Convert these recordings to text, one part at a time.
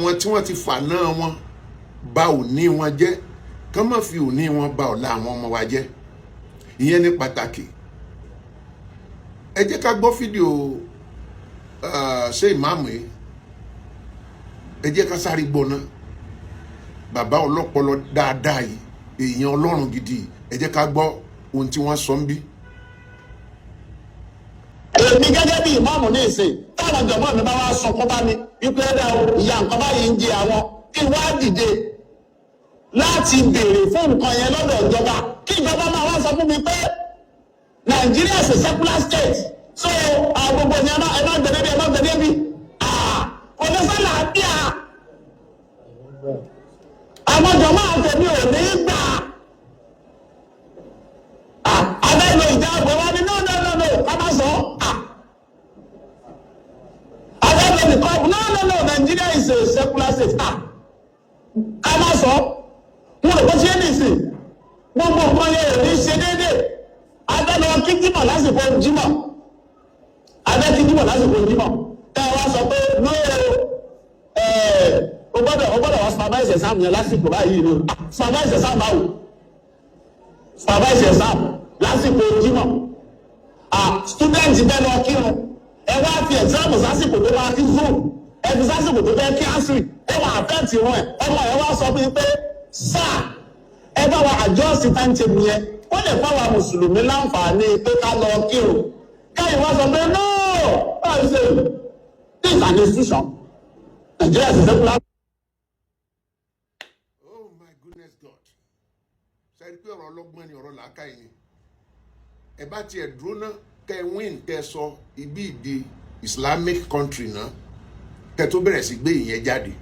àwọn tí wọ́n ti fà náà wọn bà òní wọn jẹ́ kán má fi òní wọn bà ọ̀la àwọn ọmọ wa jẹ́. Ìyẹn ní pàtàkì. Ẹ jẹ́ ká gbọ́ fídíò ṣé ìmáàmù yìí. Ẹ jẹ́ ká sáré gbọ́ náà. Bàbá ọlọ́pọlọ dáadáa yìí, èèyàn Ọlọ́run gidi, ẹ jẹ́ ká gbọ́ ohun tí wọ́n sọ ń bí. Èmi gẹ́gẹ́ bí ìmáàmù ní ìsìn táwọn jọ̀mọ́ mi bá wá sọ kó bá mi wípé ẹ̀dá ìyá nǹkan báyìí ń jẹ àwọn kí n wá dìde láti béèrè fún nǹkan yẹn lọ́dọ̀ ìjọba kí ìjọba máa wá sọ fún mi pé Nigeria is a secular state so gbogbo ni ẹ má gbẹdẹ bí kò ní sọ làáfíà àwọn jọ̀mọ́ àtẹ̀mí ò ní gbà abẹ́lẹ̀ ìjà àgbẹ̀ wa ni no ká má sọ abẹ́lẹ̀ nìkan no Nigeria is a secular state ká má sọ wọn ò kó ṣe é nìsín gbogbo nǹkan yẹn ò ní ṣe déédéé abẹ́lẹ̀ kí jímọ̀ lásìkò jímọ̀ abẹ́ kí jímọ̀ lásìkò jímọ̀ tá a wá sọ pé no o gbọ́dọ̀ wá supervise exam yẹn lásìkò báyìí ni supervise exam báwo supervise exam lásìkò jímọ̀ student bẹ́ẹ̀ lọ kírun ẹ wá fi exam sásìkò tó máa kí zoom ẹ fi sásìkò tó fẹ́ kí asiri ẹ wà àfẹ́ǹtì wọn ẹ ọmọ ẹ wá sọ fún mi pé sáà ẹ bá wa adjust timetable yẹn ó lè fáwọn mùsùlùmí láǹfààní pé ká lọ kírun káyọ̀ wá sọ pé no báyìí ṣe this is an institution Nigeria is a secular. Oh my goodness God. Ṣé pé ọ̀rọ̀ ọlọ́gbọ́n ni ọ̀rọ̀ làákàyè ni. Ẹ bá tiẹ̀ dúró náà kẹ́ win kẹ́ sọ ibi ìdí Islamic country náà kẹ́ tó bẹ̀rẹ̀ sí gbé ìyẹn jáde.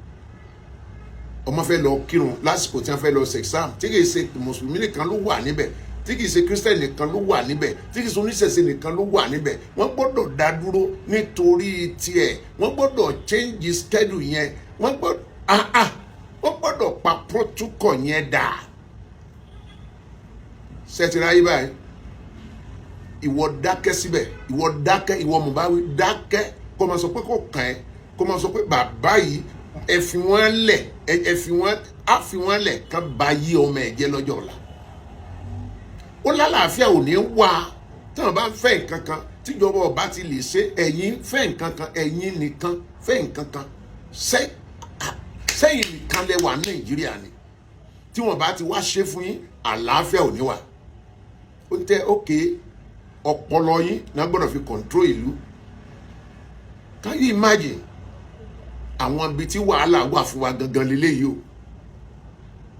Ọmọ fẹ́ lọ kírun lásìkò tí wọ́n fẹ́ lọ ṣe exam tí kìí ṣe mùsùlùmí nìkan ló wà níbẹ̀ tí kìí ṣe Christian nìkan ló wà níbẹ̀ tí kìí ṣe oníṣẹ̀ṣe nìkan ló wà níbẹ̀ wọ́n gbọ́dọ̀ dá dúró nítorí tiẹ̀ wọ́n gbọ́dọ̀ change schedule yẹn wọ́n gbọ́dọ̀ pa protocol yẹn dà. Ṣètìlá yìí báyìí ìwọ dákẹ́ síbẹ̀ ìwọ dákẹ́ ìwọ mọ̀báwí dákẹ́ kó máa sọ pé kò kàn ẹ́ kó máa sọ pé bàbá yìí ẹ fi wọ́n lẹ̀ á fi wọ́n lẹ̀ kán ba yí ọmọ ẹ̀ jẹ́ lọ́jọ́ ọ̀la. Ó lálàáfíà ò ní wá tí wọ́n bá ń fẹ́ nǹkan kan tíjọba ọba ti lè ṣe ẹ̀yin fẹ́ nǹkan kan ẹ̀yin nìkan fẹ́ nǹkan kan sẹ́yìn nìkan lẹ wà Nàìjíríà ni tí wọ́n bá ti wá ṣe fún yín àlàáfíà ò ní wà. Ó tẹ́ ókè ọpọlọ yín náà gbọ́dọ̀ fi control ìlú. Can you imagine àwọn ibi tí wàhálà wà fún wa gangan lélẹ́yìí o.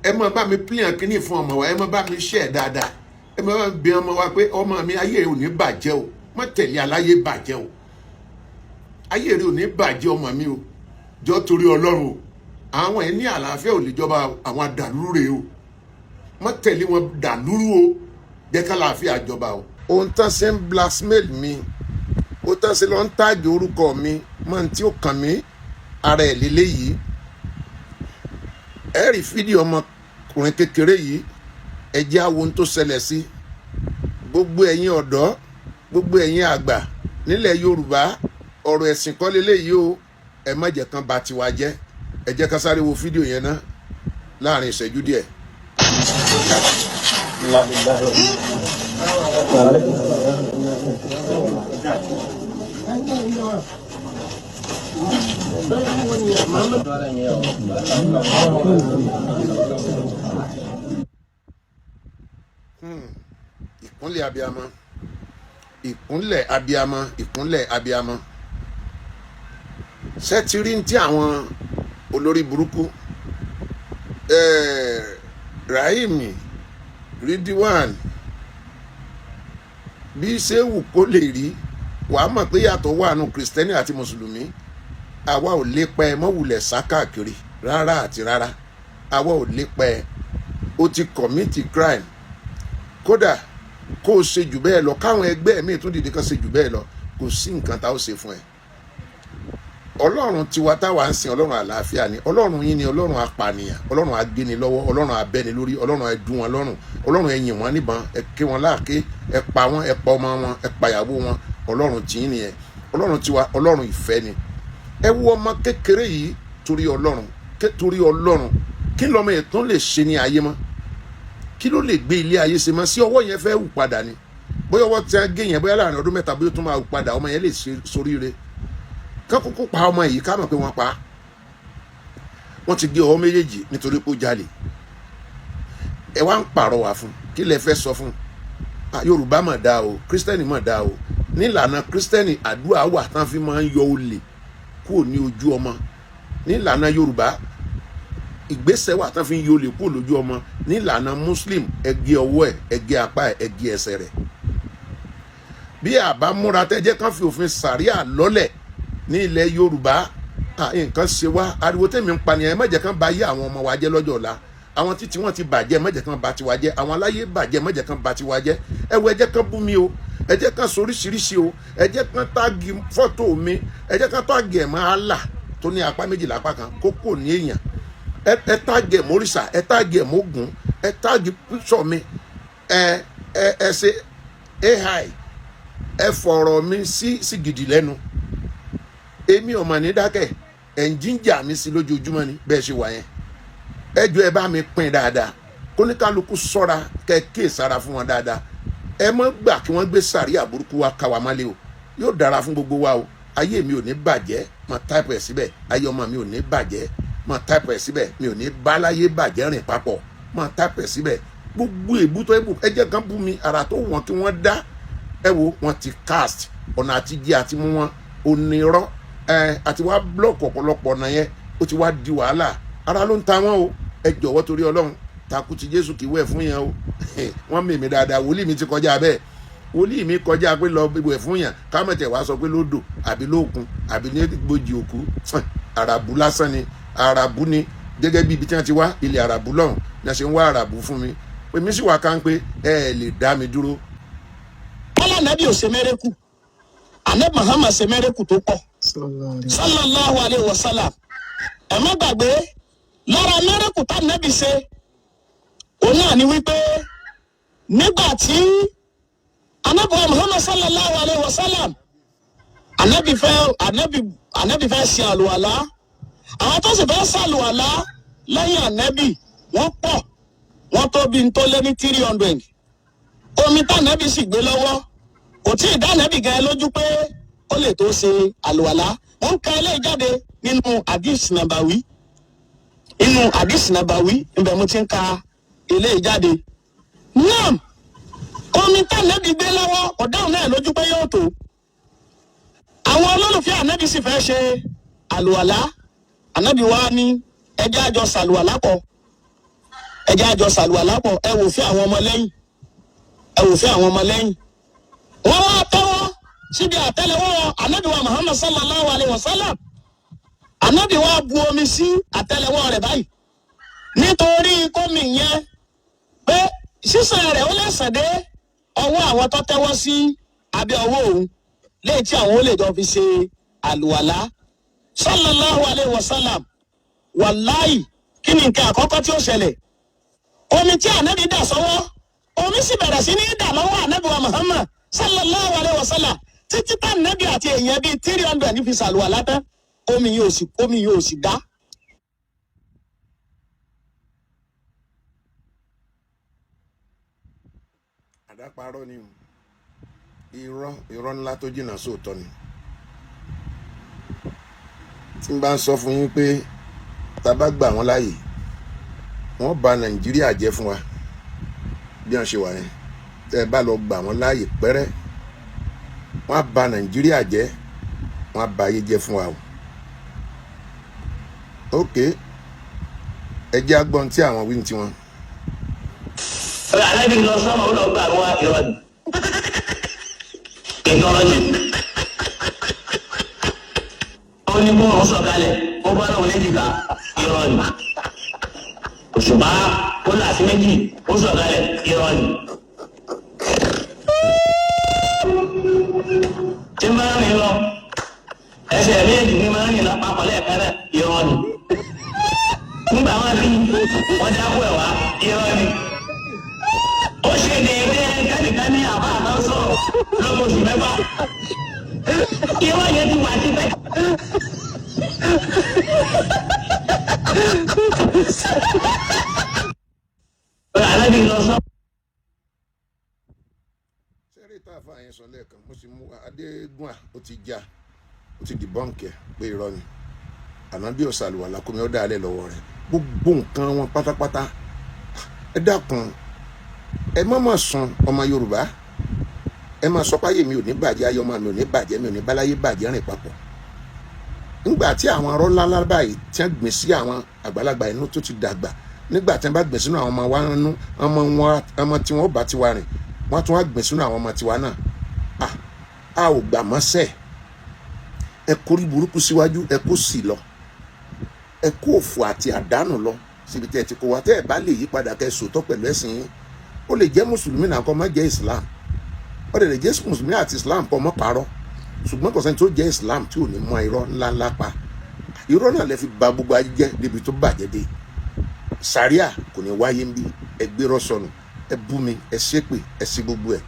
Ẹ má bá mi pílíàn kínní fún ọmọ wa ẹ má bá mi share dáadáa ẹ má bá mi bí ọmọ wa pé ọmọ mi ayé rẹ ò ní bàjẹ́ o má tẹ̀lé aláyé bàjẹ́ o ayé rẹ ò ní bàjẹ́ ọmọ mi o jọ torí Ọlọ́run o àwọn ẹ̀ ní àlàáfíà ò lè jọba àwọn dàlúrú rẹ o má tẹ̀lé wọn dàlúrú o jẹ́ ká àlàáfíà jọba o. Ohun tán ṣe ń blackmail mi ó tán ṣe lọ ń táàgì orúkọ mi mọ́ ní tí ó kàn mí ara ẹ̀ lélẹ́yìí ẹ rí fídíò ọmọkùnrin kékeré yìí ẹ jẹ́ á wo ohun tó ṣẹlẹ̀ sí gbogbo ẹ̀yin ọ̀dọ́ gbogbo ẹ̀yin àgbà nílẹ̀ Yorùbá ọ̀rọ̀ ẹ̀sìn kọ́ lélẹ́yìí o ẹ má jẹ́ kán bà tiwa jẹ́ ẹ jẹ́ ká sáré wo fídíò yẹn ná láàrin ìṣẹ́jú díẹ̀. Ìkúnlẹ̀ abiyamọ ìkúnlẹ̀ abiyamọ ìkúnlẹ̀ abiyamọ ṣẹ́tìrí tí àwọn olórí burúkú Rahimi Ridwan bí sẹ́wù kó lè rí wàá mọ̀ pé yàtọ̀ wà nù kìrìsìtẹ́nì àti mùsùlùmí àwa ò lè pẹ́ mọ́wulẹ̀ sá káàkiri rárá àti rárá àwa ò lè pẹ́ o ti commit crime kódà kó o ṣe jù bẹ́ẹ̀ lọ káwọn ẹgbẹ́ mi tún dìde kan ṣe jù bẹ́ẹ̀ lọ kò sí nǹkan tá ó ṣe fún ẹ. Ọlọ́run tiwa táwa ń sìn Ọlọ́run àlàáfíà ni Ọlọ́run yín ni Ọlọ́run apànìyàn Ọlọ́run agbéni lọ́wọ́ Ọlọ́run abẹ́ni lórí Ọlọ́run ẹdùn wọn lọ́rùn Ọlọ́run ẹ̀yìn wọn níbọn ẹ ké wọn láàké ẹ pa wọn ẹ pa ọmọ wọn ẹ pa ìyàwó wọn Ọlọ́run tìyín nìyẹn Ọlọ́run tiwa Ọlọ́run ìfẹ́ ni. Ẹ wo ọmọ kékeré yìí torí ọlọ́run kí lọ́mọ yẹn tán lè ṣe ní ayé mọ́, kí ló lè gbé ilé ayé ṣe mọ́, sí ọwọ́ yẹn fẹ́ wù padà ni, bóyá ọwọ́ tí a gé yẹn bóyá láàrin ọdún mẹ́ta bóyá tó máa wù padà, ọmọ yẹn lè ṣe soríire. Ká kúkú pa ọmọ yìí ká mọ̀ pé wọ́n pa á. Wọ́n ti gé ọwọ́ méjèèjì nítorí pé ó jalè. Ẹ wá ń pàrọwà fún, kí lẹ fẹ́ sọ fún? Yorùbá mọ̀ dáa o, kírísítẹ́nì mọ̀ dáa o. Nílànà kírísítẹ́nì àdúrà wà tán fi máa ń yọ olè kúrò ní ojú ọmọ. Nílànà Yorùbá ìgbésẹ̀ wà tán fi ń yọ olè kúrò lójú ọmọ. Nílànà Muslim ẹ gé ọwọ́ ẹ̀, ẹ gé apá ẹ̀, ẹ gé ẹsẹ̀ rẹ̀. Bí àbá múra tẹ́jẹ́ kan fi òfin sàríà lọ́lẹ̀ ní ilẹ̀ Yorùbá, nǹkan ṣe wá. Ariwo tèmi ń pa nìyẹn, ẹ má jẹ́ kán ba ayé àwọn ọmọ wa jẹ́ lọ́jọ́ ọ̀la. Àwọn títí wọn ti bàjẹ́, ẹ má jẹ́ kán ba tiwa jẹ́. Àwọn aláyé bàjẹ́, ẹ má jẹ́ kán ba tiwa jẹ́. Ẹ wo, ẹ jẹ́ kán bú mi o, ẹ jẹ́ kán soríṣiríṣi o, ẹ jẹ́ kán táàgì fọ́tò mi, ẹ jẹ́ kán táàgì ẹ̀ mọ́ Allah tó ní apá méjì lápá kan, kókò ní èèyàn. Ẹ táàgì ẹ̀ mọ́rìṣà, ẹ táàgì ẹ̀ mọ́gùn, ẹ táàgì píṣọ̀ mi, ẹ ṣe AI, ẹ fọ̀rọ̀ mi sí gidi lẹ́nu. Èmi ọmọ ní dákẹ́, ẹ̀ ń jíjà mi sí lójoojúmọ́ ni bẹ́ẹ̀ ṣe wà yẹn. Ẹ jọ̀ọ́ ẹ bá mi pín dáadáa, kóníkálukú ṣọ́ra kẹ́kẹ́ sára fún wọn dáadáa. Ẹ má gbà kí wọ́n gbé sàríà burúkú wa ká wa mọ́lé o. Yóò dára fún gbogbo wa o. Ayé mi ò ní bàjẹ́, máa táìpù ẹ̀ síbẹ̀. Ayé ọmọ mi ò ní bàjẹ́, máa táìpù ẹ̀ síbẹ̀. Mi ò ní báláyé bàjẹ́ rìn papọ̀, máa táìpù ẹ̀ síbẹ̀. Gbogbo èbútọ́ èbú, ẹ jẹ́ kán bú mi, ara tó wọ̀n kí wọ́n dá. Ẹ wo, wọ́n ti cast ọ̀nà àti jẹ́ àti mú wọn onírọ́. Àti wá blọ́ọ̀kì ọ̀pọ̀lọpọ̀ ọ̀nà yẹn, ó ti wá di wàhálà. Ara ló ń ta wọ́n o. Ẹ jọ̀wọ́ torí Ọlọ́run, takú ti Jésù kì í wẹ̀ fún yẹn o. Wọ́n mèmí dáadáa, wòlíì mi ti kọjá bẹ́ẹ̀. Wòlíì mi kọjá pé lọ wẹ̀ fún yẹn, kámẹ́tẹ̀ wá sọ pé lódò àbí lókun àbí ní gbòjì òkú. Àràbù lásán ni, àràbù ni, gẹ́gẹ́ bí ibi tí wọ́n ti wá, ilẹ̀ àràbù lọ́hùn ni a ṣe ń wá àràbù fún mi. Pé mi sì wá ká ń pé ẹ lè dá mi dúró. Bọ́lá Nàbí ò ṣe mẹ́rẹ́kù, Ànábì Muhammad ṣe mẹ́rẹ́kù tó pọ̀. Sallallahu alayhi wa sallam. Ẹ má gbàgbé, lára mẹ́rẹ́kù tá Nàbí ṣe, òun náà ni wípé nígbà tí Ànábì Muhammad sallallahu alayhi wa sallam, Ànábì fẹ́ ṣe àlùwàlá. Àwọn tó sì fẹ́ ṣàlùwàlá lẹ́yìn Ànábì wọ́n pọ̀, wọ́n tó bí n tó lé ní 300. Omi tá Ànábì sì gbé lọ́wọ́ kò tí ì dá Ànábì gan lójú pé ó lè tó ṣe àlùwàlá. Wọ́n ka ilé jáde nínú Hadith Nabawi. Inú Hadith Nabawi ibẹ̀ mo ti ń ka ilé jáde. Naam, omi tá Ànábì gbé lọ́wọ́ kò dáhùn náà lójú pé yóò tó. Àwọn olólùfẹ́ Ànábì sì fẹ́ ṣe àlùwàlá. Ànábì wa ní ẹjẹ́ àjọ sàlùwàlá pọ̀, ẹjẹ́ àjọ sàlùwàlá pọ̀. Ẹ wò fẹ́ àwọn ọmọ lẹ́yìn, ẹ wò fẹ́ àwọn ọmọ lẹ́yìn. Wọ́n wá tẹ́wọ́ síbi àtẹ́lẹwọ́ Ànábì wa Muhammad sallallahu alayhi wa sallam. Ànábì wa bu omi sí àtẹ́lẹwọ́ rẹ̀ báyìí nítorí kómi yẹn pé sísàn rẹ̀ ó lè sàn dé ọwọ́ àwọn tó tẹ́wọ́ sí abẹ́ ọwọ́ òun léyìí tí àwọn ó lè jọ fi ṣe àlùwàlá. Sallallahu alayhi wa sallam. Wàláì, kí ni nǹkan àkọ́kọ́ tí ó ṣẹlẹ̀? Omi tí Ànábì dà sọ́wọ́, omi sì bẹ̀rẹ̀ sí ní dà lọ́wọ́ Ànábì wa Muhammad sallallahu alayhi wa sallam. Títí tá Ànábì àti èèyàn bíi 300 ní fi ṣàlùwàlá tán, omi yóò sì dá. Àdáparọ́ ni o. Irọ́ ńlá tó jìnnà sóòótọ́ ni. Tí n bá ń sọ fún yín pé tá bá gbà wọ́n láàyè, wọ́n bà Nàìjíríà jẹ́ fún wa bí wọ́n ṣe wà yẹn. Tẹ́ ẹ bá lọ gbà wọ́n láàyè pẹ́rẹ́, wọ́n á bà Nàìjíríà jẹ́, wọ́n á bà ayé jẹ́ fún wa o. Ok, ẹ jẹ́ agbọ́n tí àwọn wí ní tiwọn. Ànábì lọ sọ́mọ́ ó lọ gbà wọ́n irọ́ ni. Ìtọ́rọ ni. Ó ní kó wọ́n sọ̀kalẹ̀, ó bá lọ́wọ́ léjìká irọ́ ni. Òṣùpá ó láti méjì, ó sọ̀kalẹ̀ irọ́ ni. Tí n bá rìn lọ, ẹsẹ̀ méjì ní máa ń rìn lápapọ̀ lẹ́ẹ̀kan náà irọ́ ni. Nígbà wọn bí wọ́n dákú ẹ̀ wá irọ́ ni. Ó ṣe déédé kẹ́nìkan ní àbá àtọ́ sọ̀rọ̀ lọ́mọ oṣù mẹ́fà. Irọ́ yẹn ti wà síbẹ̀. yẹn sọ lẹ́ẹ̀kan mo sì mú Adégún ó ti já ó ti dìbọ́ǹkì ẹ̀ pé irọ́ ni ànábì ọ̀sàlùwàlà kómi ó dálẹ̀ lọ́wọ́ rẹ̀ gbogbo nǹkan wọn pátápátá ẹ dákun ẹ má mà sùn ọmọ Yorùbá ẹ má sọ páyé mi ò ní bàjẹ́ ayé ọmọ mi ò ní bàjẹ́ mi ò ní báláyé bàjẹ́ rìn papọ̀ nígbà tí àwọn arọ́ ńláńlá báyìí tí wọ́n gbìn sí àwọn àgbàlagbà inú tó ti dàgbà nígbà tí wọ́n bá gbìn sínú àwọn ọmọ wa nínú ọmọ tí wọ́n bá tiwa rìn wọ́n tún wá gbìn sínú àwọn ọmọ tiwa náà a ò gbà mọ́sẹ̀ ẹ kórí burúkú síwájú ẹ kó sì lọ ẹ kó òfò àti àdánù lọ síbi tẹ́ ẹ ti kó wa tẹ́ ẹ bá lè yí padà kẹ́ ẹ sòótọ́ pẹ̀lú ẹ̀sìn yín ó lè jẹ́ mùsùlùmí náà kó má jẹ́ Islam ó lè jẹ́ mùsùlùmí àti Islam kó má parọ́ ṣùgbọ́n kò sẹ́ni tó jẹ́ Islam tí ò ní mọ irọ́ ńláńlá pa irọ́ náà lè fi ba gbogbo ayé jẹ́ débi tó bàjẹ́ dé sàríà kò ní wáyé ń bí ẹ gbérọ́ sọnù ẹ bú mi ẹ ṣépè ẹ sí gbogbo ẹ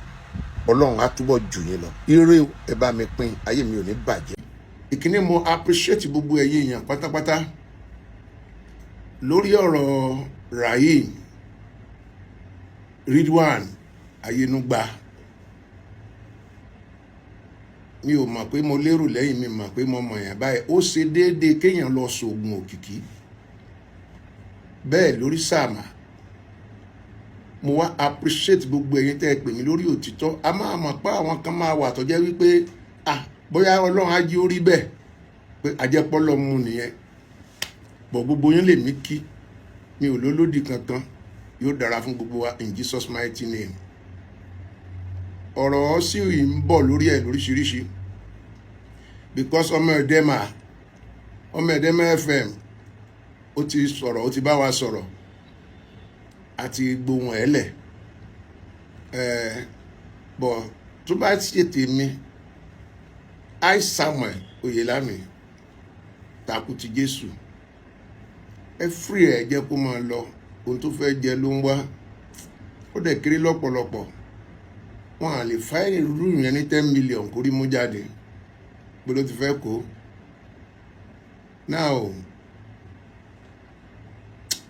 Ọlọ́run á túbọ̀ jù yín lọ ire ẹ bá mi pín ayé mi ò ní bàjẹ́. ìkíní mo appreciate gbogbo ẹ̀yin èèyàn pátápátá lórí ọ̀rọ̀ Rahim Ridwan Ayénúgbà mi ò mọ̀ pé mo lérò lẹ́yìn mi mọ̀ pé mo mọ̀ yàn báyìí ó ṣe déédéé kéèyàn lọ sóògùn òkìkí bẹ́ẹ̀ lórí Sàmà mo wá appreciate gbogbo ẹ̀yin tẹ́ ẹ pè mí lórí òtítọ́ a máa mọ̀ pé àwọn kan máa wà tó jẹ́ wípé bóyá Ọlọ́run á jí ó rí bẹ́ẹ̀ pé àjẹpọ́lọ́ mu nìyẹn bọ̀ gbogbo yín lè mí kí mi ò lólódì kankan yóò dára fún gbogbo wa in Jesus mighty name ọ̀rọ̀ sì ń bọ̀ lórí ẹ̀ lóríṣiríṣi because ọmọ ẹ̀dẹ́mà FM ó ti sọ̀rọ̀ ó ti bá wa sọ̀rọ̀ àti gbohùn ẹ̀ lẹ̀ bọ̀ tó bá ṣe tèmi I Samuel Oyelami Takuti Jésù ẹ free ẹ jẹ́ kó máa lọ ohun tó fẹ́ jẹ ló ń wá ó dẹ̀ kéré lọ́pọ̀lọpọ̀ wọn à lè fáìlì rúrú yẹn ní 10 million kórí mú jáde pé ló ti fẹ́ kó náà o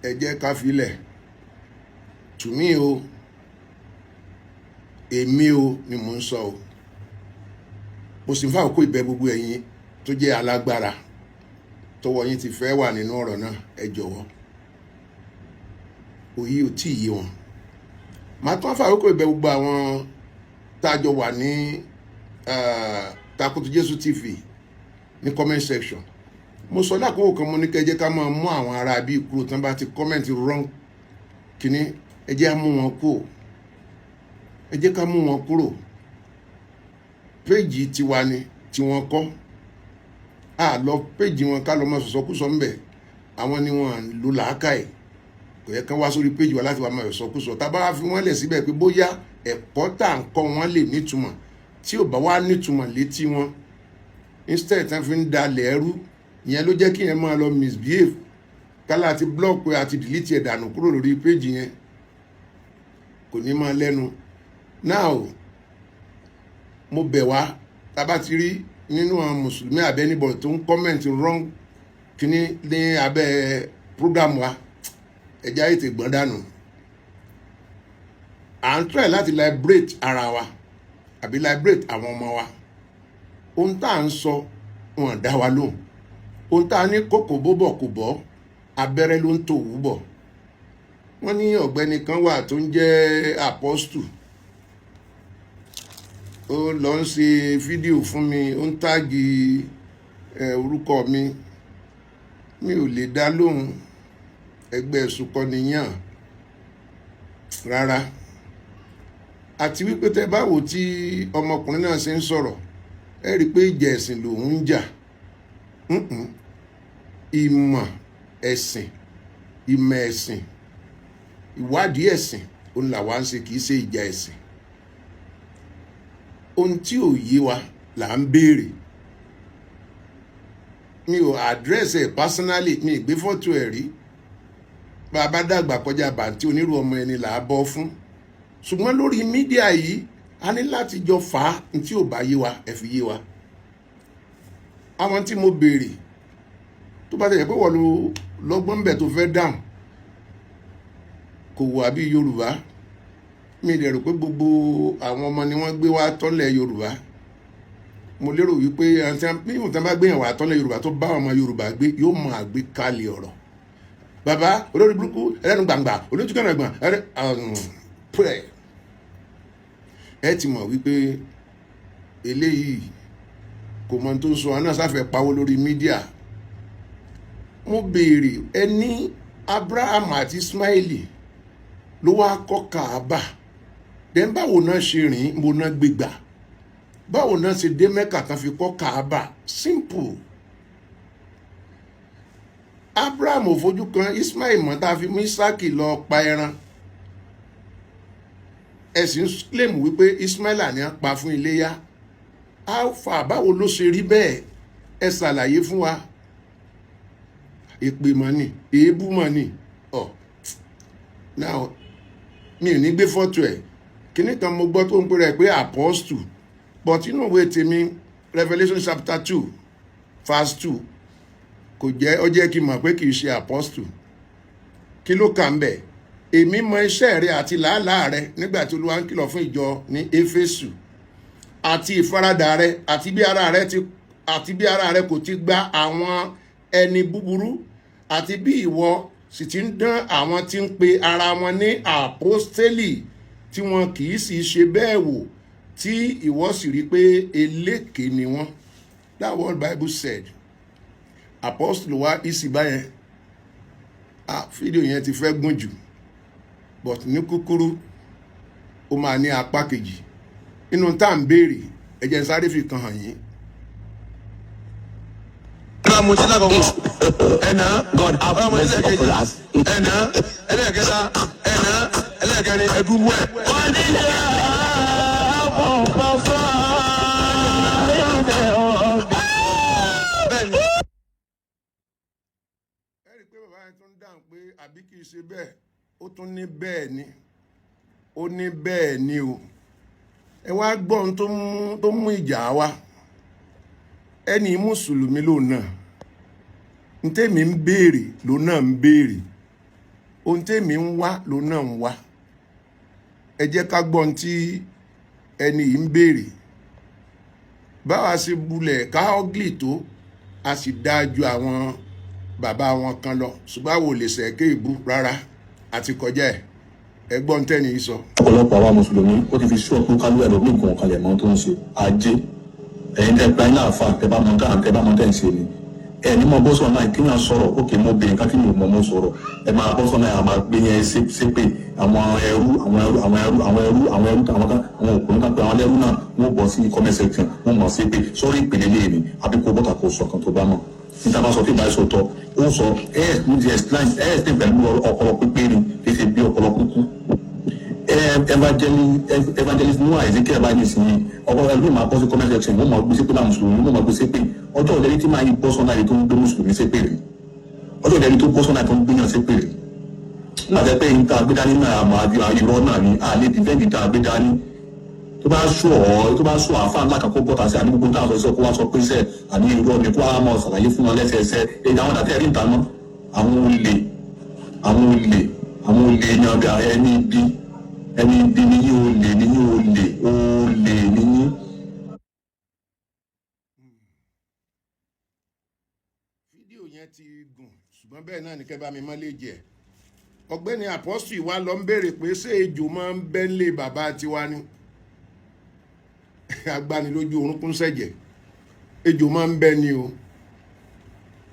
ẹ jẹ́ ká filẹ̀ tùmí o èmi o ni mò ń sọ o mo sì ń fà kó ìbẹ gbogbo ẹ̀yin tó jẹ́ alágbára tọwọ́ yín ti fẹ́ wà nínú ọ̀rọ̀ náà ẹ jọ̀wọ́ òye ò tí ì yé wọn màá tún fà kó ìbẹ gbogbo àwọn tájọ wà ní Takuti Jésù TV ní comment section mo sọ lákòókò kan mo ní kẹjẹ ká máa mú àwọn ará bíi kúrò tán bá ti comment wrong kíní ẹ jẹ́ á mú wọn kúrò ẹ jẹ́ ká mú wọn kúrò péjì tiwa ni tí wọ́n kọ́ lọ péjì wọn ká lọ máa sọ̀sọ́kúsọ ńbẹ̀ àwọn ni wọ́n lò làákàyè kò yẹ kán wá sórí péjì wa láti wá máa sọ̀sọ́kúsọ tá a bá fi wọ́n lẹ̀ síbẹ̀ pé bóyá ẹ̀kọ́ tá à ń kọ́ wọn lè nítumọ̀ tí ò bá wá nítumọ̀ létí wọn instead tán fi ń dalẹ̀ ẹrú ìyẹn ló jẹ́ kí yẹn máa lọ misbehave kálá àti block pé àti delete ẹ̀ dànù kúrò lórí péjì yẹn kò ní máa lẹ́nu now mo bẹ̀ wá tá a bá ti rí nínú àwọn mùsùlùmí àbẹ́nibọ̀ tó ń comment wrong kíní ní abẹ́ program wa ẹ̀já ètè gbọ́n dànù à ń try láti liberate ara wa àbí liberate àwọn ọmọ wa ohun tá à ń sọ wọn dá wa lóhùn ohun tá a ní kókò bóbọ̀ kò bọ́ abẹ́rẹ́ ló ń tò wú bọ̀ wọ́n ní ọ̀gbẹ́ni kan wà tó ń jẹ́ apostle ó lọ ń ṣe fídíò fún mi ó ń táàgì orúkọ mi ò lè dá lóhùn ẹgbẹ́ ìsúkọ nìyàn rárá àti wípé tẹ́ bá wò tí ọmọkùnrin náà ṣe ń sọ̀rọ̀ ẹ rí i pé ìjà ẹ̀sìn lòun ń jà ìmọ̀ ẹ̀sìn ìmọ̀ ẹ̀sìn ìwádìí ẹ̀sìn òun làwa ń ṣe kì í ṣe ìjà ẹ̀sìn ohun tí ò yé wa là ń béèrè mi ò àdírẹ́sì ẹ̀ pásánálì mi ìgbé fọ́tò ẹ̀ rí bá a bá dàgbà kọjá bàǹtí onírú ọmọ ẹni là á bọ́ fún ṣùgbọ́n lórí mídíà yìí a ní láti jọ fà á tí ò bá yé wa ẹ fi yé wa àwọn tí mo béèrè tó bá tẹ̀yẹ̀ pé wọ́n lọ́gbọ́n bẹ̀ tó fẹ́ dáhùn kò wà bí Yorùbá mi lè rò pé gbogbo àwọn ọmọ ni wọ́n gbé wá tọ́lẹ̀ Yorùbá. Mo lérò wípé mímú tí wọ́n bá gbéyàn wá tọ́lẹ̀ Yorùbá tó bá ọmọ Yorùbá gbé yóò mọ àgbékalẹ̀ ọ̀rọ̀. Bàbá olórí burúkú ẹlẹ́nu gbàngbà olójúkànnà gbọ̀n pray. Ẹ ti mọ̀ wípé eléyìí kò mọ tó ń sọ náà sáfẹ́ pawó lórí mídíà. Mo béèrè ẹni Abraham àti Ismaili ló wá kọ́ Kaaba. Then báwo náà ṣe rìn mo náà gbégbà. Báwo náà ṣe dé Mẹ́kà tán fi kọ́ Kaaba. Simple. Abraham ò fojú kan Ismail mọ́ tá a fi mú Isaki lọ pa ẹran. Ẹ̀sìn claim wípé Ismaila ni a pa fún iléyá. Alfa báwo ló ṣe rí bẹ́ẹ̀? Ẹ ṣàlàyé fún wa. Èpè mọ́ ni, èébú mọ́ ni. Now mi ò ní gbé fọ́tò ẹ̀. Kíní kan mo gbọ́ tó ń pè rẹ̀ pé apostle. But inú ìwé tèmi Revelation chapter 2 verse 2 kò jẹ́ ó jẹ́ kí n mọ̀ pé kì í ṣe apostle. Kí ló kà ń bẹ̀? Èmi mọ iṣẹ́ rẹ àti làálàá rẹ nígbà tí Olúwa ń kìlọ̀ fún ìjọ ní Éfésù àti ìfaradà rẹ àti bí ara rẹ kò ti gba àwọn ẹni búburú àti bí ìwọ sì ti ń dán àwọn tí ń pe ara wọn ní àpọ́stélì tí wọn kì í sì ṣe bẹ́ẹ̀ wò tí ìwọ sì rí pé eléke ni wọ́n. That what Bible said. Apostle wa isi báyẹn. Fídíò yẹn ti fẹ́ gùn jù. But ní kúkúrú ó máa ní apá kejì. Inú tá à ń béèrè ẹ jẹ́ n sáré fi kan hàn yín. Mo ti lákọ̀ọ́kọ́ ẹ̀nà ọmọ ilé kejì ẹ̀nà ẹlẹ́ẹ̀kẹta ẹ̀nà ẹlẹ́ẹ̀kẹrin ẹ̀dúgbò ẹ̀. wọ́n ní ṣe àpọ̀pọ̀ fún ilé ọ̀gbìn. bẹ́ẹ̀ni. Ẹ rí i pé bàbá yẹn tún dáhùn pé àbí kì í ṣe bẹ́ẹ̀ ó tún ní bẹ́ẹ̀ ni ó ní bẹ́ẹ̀ ni o. Ẹ wá gbọ́ ohun tó mú ìjà wá. Ẹni mùsùlùmí lòun náà. Ntẹ́mi ń béèrè ló náà ń béèrè. Ohun tẹ́mi ń wá ló náà ń wá. Ẹ jẹ́ ká gbọ́ ohun tí ẹni yìí ń béèrè. Báwa ṣe bulẹ̀ ká ọ́gìlì tó a sì dáa ju àwọn bàbá wọn kan lọ. Ṣùgbọ́n àwọn ò lè ṣẹ̀kẹ́ ìbú rárá àti kọjá ẹ̀. Ẹ gbọ́ ohun tẹ́ni yìí sọ. Ọ̀pọ̀lọpọ̀ àwa mùsùlùmí ó ti fi ṣú ọ̀pọ̀ kálú ẹ̀ lórí nǹkan kalẹ̀ mọ́ tó ń ṣe ajé. Ẹ̀yin tẹ́ gba iná àfa tẹ́ bá mọ dáhùn tẹ́ bá mọ tẹ́ ń ṣe ni. Ẹni mọ bọ́sọ̀ náà kí náà sọ̀rọ̀ ókè mọ bẹ̀rẹ̀ ká kí ni mọ̀ mọ́ sọ̀rọ̀. Ẹ máa bọ́sọ̀ náà máa gbé yẹn ṣépè àwọn ẹrú àwọn òkùnrin kan pé àwọn ẹrú náà wọ́n bọ̀ sí comment section wọ́n mọ̀ ṣépè sórí ìpele lé mi àbí kó bọ́tà kó sọ kan tó bá mọ̀. Níta bá sọ tí ìbá sọ tọ́ ó sọ ẹ̀ pẹ̀lú ọpọlọ pípé ni kì í ṣe bí ọpọlọ kúkú. Evangelist Noah Ezekiel bá ní sinmi ọkọ ẹlòmíì máa bọ́ sí comment section wọ́n mọ̀ gbé sépè náà mùsùlùmí wọ́n mọ̀ gbé sépè ọjọ́ ìlérí tí máa yí bọ́ sọ́nà yìí tó ń gbé mùsùlùmí sépè rí ọjọ́ ìlérí tó bọ́ sọ́nà yìí tó ń gbéyàn sépè rí nígbà tẹ́ pé níta gbé dání náà àmọ́ irọ́ náà ni àlè dìfẹ́ǹdì tá a gbé dání tó bá sọ àfa ńlá kan kó bọ́ta sí àdúgbò tá a sọ kó wá sọ pé sẹ́ àní irọ́ ni kó wá mọ̀ ṣàlàyé fún wọn lẹ́sẹẹsẹ èyí àwọn dàtẹ́ rí ìtàná àwọn olè ní ọbẹ̀ ẹni bí ní yí olè ní yí. Fídíò yẹn ti gùn ṣùgbọ́n bẹ́ẹ̀ náà ní kẹ́ bá mi mọ́ lè jẹ́ ọ̀gbẹ́ni Apostle wa lọ ń béèrè pé ṣé ejò máa ń bẹ́ ńlé bàbá tiwa ni agbanilójú orúnkún ṣẹ̀jẹ̀ ejò máa ń bẹ́ ni o.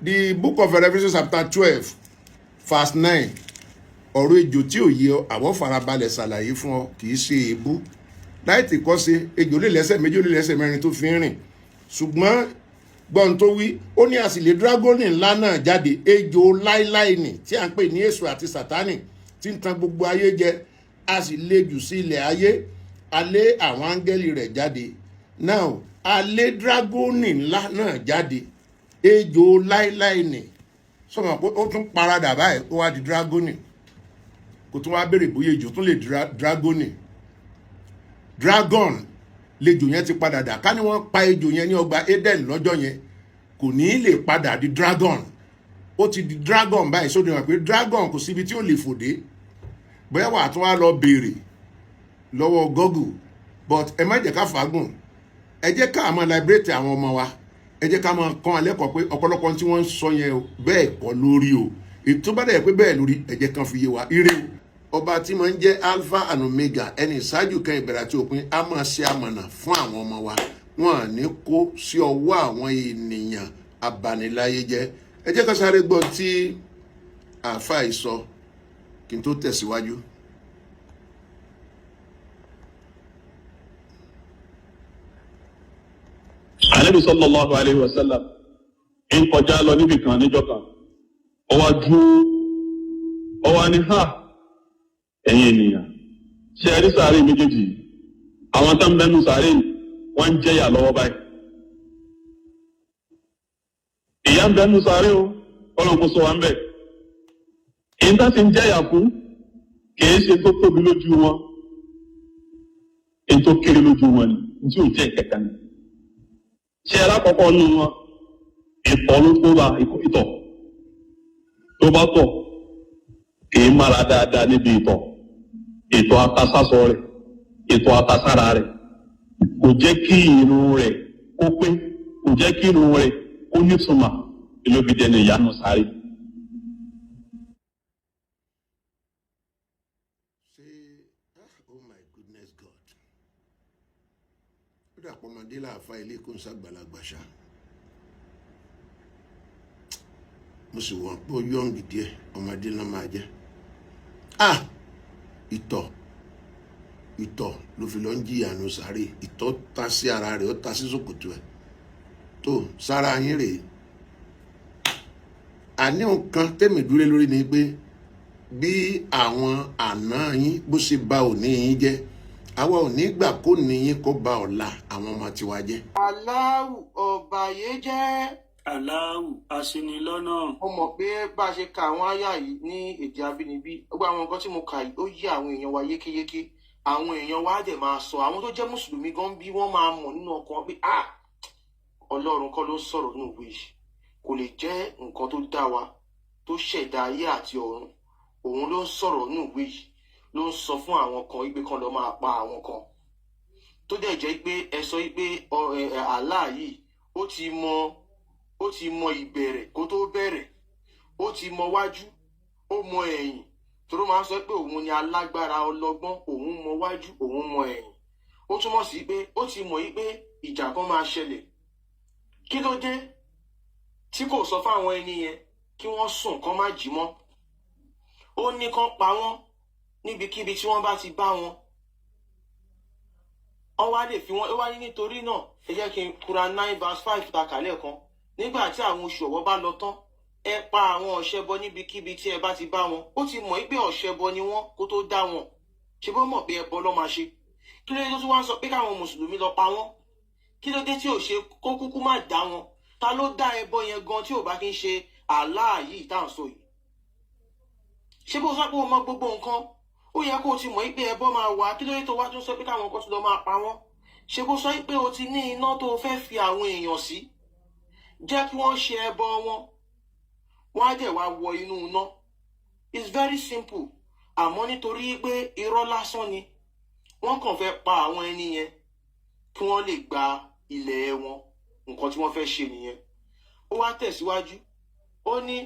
The book of Revelation chapter 12 verse 9 ọ̀rọ̀ ejò tí ò yẹ àwọn farabalẹ̀ ṣàlàyé fún ọ kì í ṣe èébú láì tí kọ́ ṣe ejò lè lẹ́sẹ̀ méjì ó lè lẹ́sẹ̀ mẹ́rin tó fi ń rìn ṣùgbọ́n gbọ́n tó wí ó ní àsìlè dragoni ńlá náà jáde ejò láíláí nì tí à ń pè ní èṣù àti sátánì tí ń tan gbogbo ayé jẹ a sì lè jù sí ilẹ̀ ayé a lé àwọn áńgẹ́lì rẹ̀ jáde now a lé dragoni ńlá náà jáde ejò láíláí nì sọ̀rọ̀ pé ó tún paradà báyìí ó wá di dragoni kò tún wá béèrè bóyá ejò tún lè dragoni dragon lejò yẹn ti padà dà ká ní wọ́n pa ejò yẹn ní ọgbà Eden lọ́jọ́ yẹn kò ní lè padà di dragon ó ti di dragon báyìí sóde wọn pé dragon kò síbi tí ó lè fòdé bóyá wà tún wá lọ béèrè lọ́wọ́ Google but ẹ má jẹ́ ká fàágùn ẹ jẹ́ ká máa liberate àwọn ọmọ wa ẹ jẹ́ ká máa kọ́ alẹ́kọ̀ọ́ pé ọ̀pọ̀lọpọ̀ tí wọ́n ń sọ yẹn o bẹ́ẹ̀ kọ́ lórí o ètò bá dẹ̀ pé bẹ́ẹ̀ lórí ẹ jẹ́ kan fi yé wa ire o ọba tí máa ń jẹ́ alpha and omega ẹni ìṣáájú kan ìbẹ̀rẹ̀ àti òpin á máa ṣe amọ̀nà fún àwọn ọmọ wa wọn à ní kó sí ọwọ́ àwọn ènìyàn abaniláyé jẹ́ ẹ jẹ́ ká sáré gbọ́ tí àáfàá yìí sọ kí n tó tẹ̀síwájú. Ànábì sallallahu alayhi wa sallam ń kọjá lọ níbì kan níjọ́ kan ó wá dúró ó wá ní ẹ̀yin ènìyàn ṣe ẹ rí sàárè méjèèjì àwọn tó ń bẹnu sàárè wọ́n ń jẹyà lọ́wọ́ báyìí ìyà ń bẹnu sàárè o Ọlọ́run kò sọ wá ń bẹ̀ èyí tó ti ń jẹyà fún kìí ṣe tó tóbi lójú wọn èyí tó kéré lójú wọn ni tí ò jẹ́ ìkẹta ni ṣe alákọ̀ọ́kọ́ nínú wọn ìtọ̀ ló tó bá ìtọ̀ tó bá tọ̀ kìí mára dáadáa níbi ìtọ̀ atasásọ rẹ̀ ìtọ̀ atasára rẹ̀ kò jẹ́ kí irun rẹ̀ kó pé kò jẹ́ kí irun rẹ̀ kó nítumọ̀ ìlóbìdẹ ní ìyanu sáré. Oh my goodness God. Ó dàpọ̀ ọmọdé láàfáà ilé kó ń ṣàgbàlagbà ṣá. Mo sì wọ́n pé ó yọ̀ǹgì díẹ̀ ọmọdé náà máa jẹ́. Ìtọ̀ ló fi lọ ń jìyànú sáré ìtọ̀ ta sí ara rẹ̀ ó ta sí ṣòkòtò ẹ̀ tó sára yín rèé. Àní nǹkan tẹ́mi dúró lórí ni pé bí àwọn àná yín bó ṣe bà òní yín jẹ́ àwa ò ní gbà kó ní yín kó bà ọ̀la àwọn ọmọ tiwa jẹ́. Aláwù ọ̀bàyé jẹ́. Aláwù aṣinilọ́nà. Mo mọ̀ pé bá a ṣe ka àwọn àyà yìí ní èdè abínibí gbogbo àwọn nǹkan tí mo kà yìí ó yé àwọn èèyàn wa yékéyéké àwọn èèyàn wa dẹ̀ máa sọ àwọn tó jẹ́ mùsùlùmí gan bí wọ́n máa mọ̀ nínú ọkàn pé Ọlọ́run kọ́ ló sọ̀rọ̀ nínú ìwé yìí kò lè jẹ́ nǹkan tó dá wa tó ṣẹ̀dá ayé àti ọ̀run òun ló ń sọ̀rọ̀ nínú ìwé yìí ló ń sọ fún àwọn kan wípé kan lọ máa pa àwọn kan tó dẹ̀ jẹ́ pé ẹ sọ wípé Allah yìí ó ti mọ ìbẹ̀rẹ̀ kó tó bẹ̀rẹ̀ ó ti mọ wájú ó mọ ẹ̀yìn tóró máa ń sọ pé òun ni alágbára ọlọ́gbọ́n òun mọ wájú òun mọ ẹ̀yìn ó túmọ̀ sí pé ó ti mọ̀ yí pé ìjà kan máa ṣẹlẹ̀ kí ló dé tí kò sọ fáwọn ẹni yẹn kí wọ́n sùn kán má jí mọ́ ó ní kán pa wọ́n níbikíbi tí wọ́n bá ti bá wọn wọ́n wá lè fi wọ́n ó wá ní nítorí náà ẹ jẹ́ kí n Quran 9 verse 5 ta kàlẹ́ kan nígbà tí àwọn oṣù ọ̀wọ́ bá lọ tán ẹ pa àwọn ọ̀ṣẹbọ níbikíbi tí ẹ bá ti bá wọn ó ti mọ̀ pé ọ̀ṣẹbọ ni wọ́n kó tó dá wọn ṣe bó mọ̀ pé ẹbọ ló máa ṣe kí ló dé tó tún wá ń sọ pé káwọn mùsùlùmí lọ pa wọ́n kí ló dé tí ò ṣe kó kúkú má dá wọn ta ló dá ẹbọ yẹn gan tí ò bá kí ń ṣe Allah yìí tá à ń sọ yìí ṣé bó sọ pé o mọ gbogbo nǹkan ó yẹ kó o ti mọ̀ pé ẹbọ máa wà kí ló dé tó wá tún sọ pé káwọn kan tún lọ máa pa wọ́n ṣé bó sọ pé o ti ní iná tó fẹ́ fi àwọn èèyàn sí jẹ́ kí wọ́n ṣe ẹbọ wọn wọ́n á dẹ̀ wá wọ inú iná it's very simple àmọ́ nítorí pé irọ́ lásán ni wọ́n kàn fẹ́ pa àwọn ẹni yẹn kí wọ́n lè gba ilẹ̀ wọn nǹkan tí wọ́n fẹ́ ṣe nìyẹn ó wá tẹ̀síwájú ó ní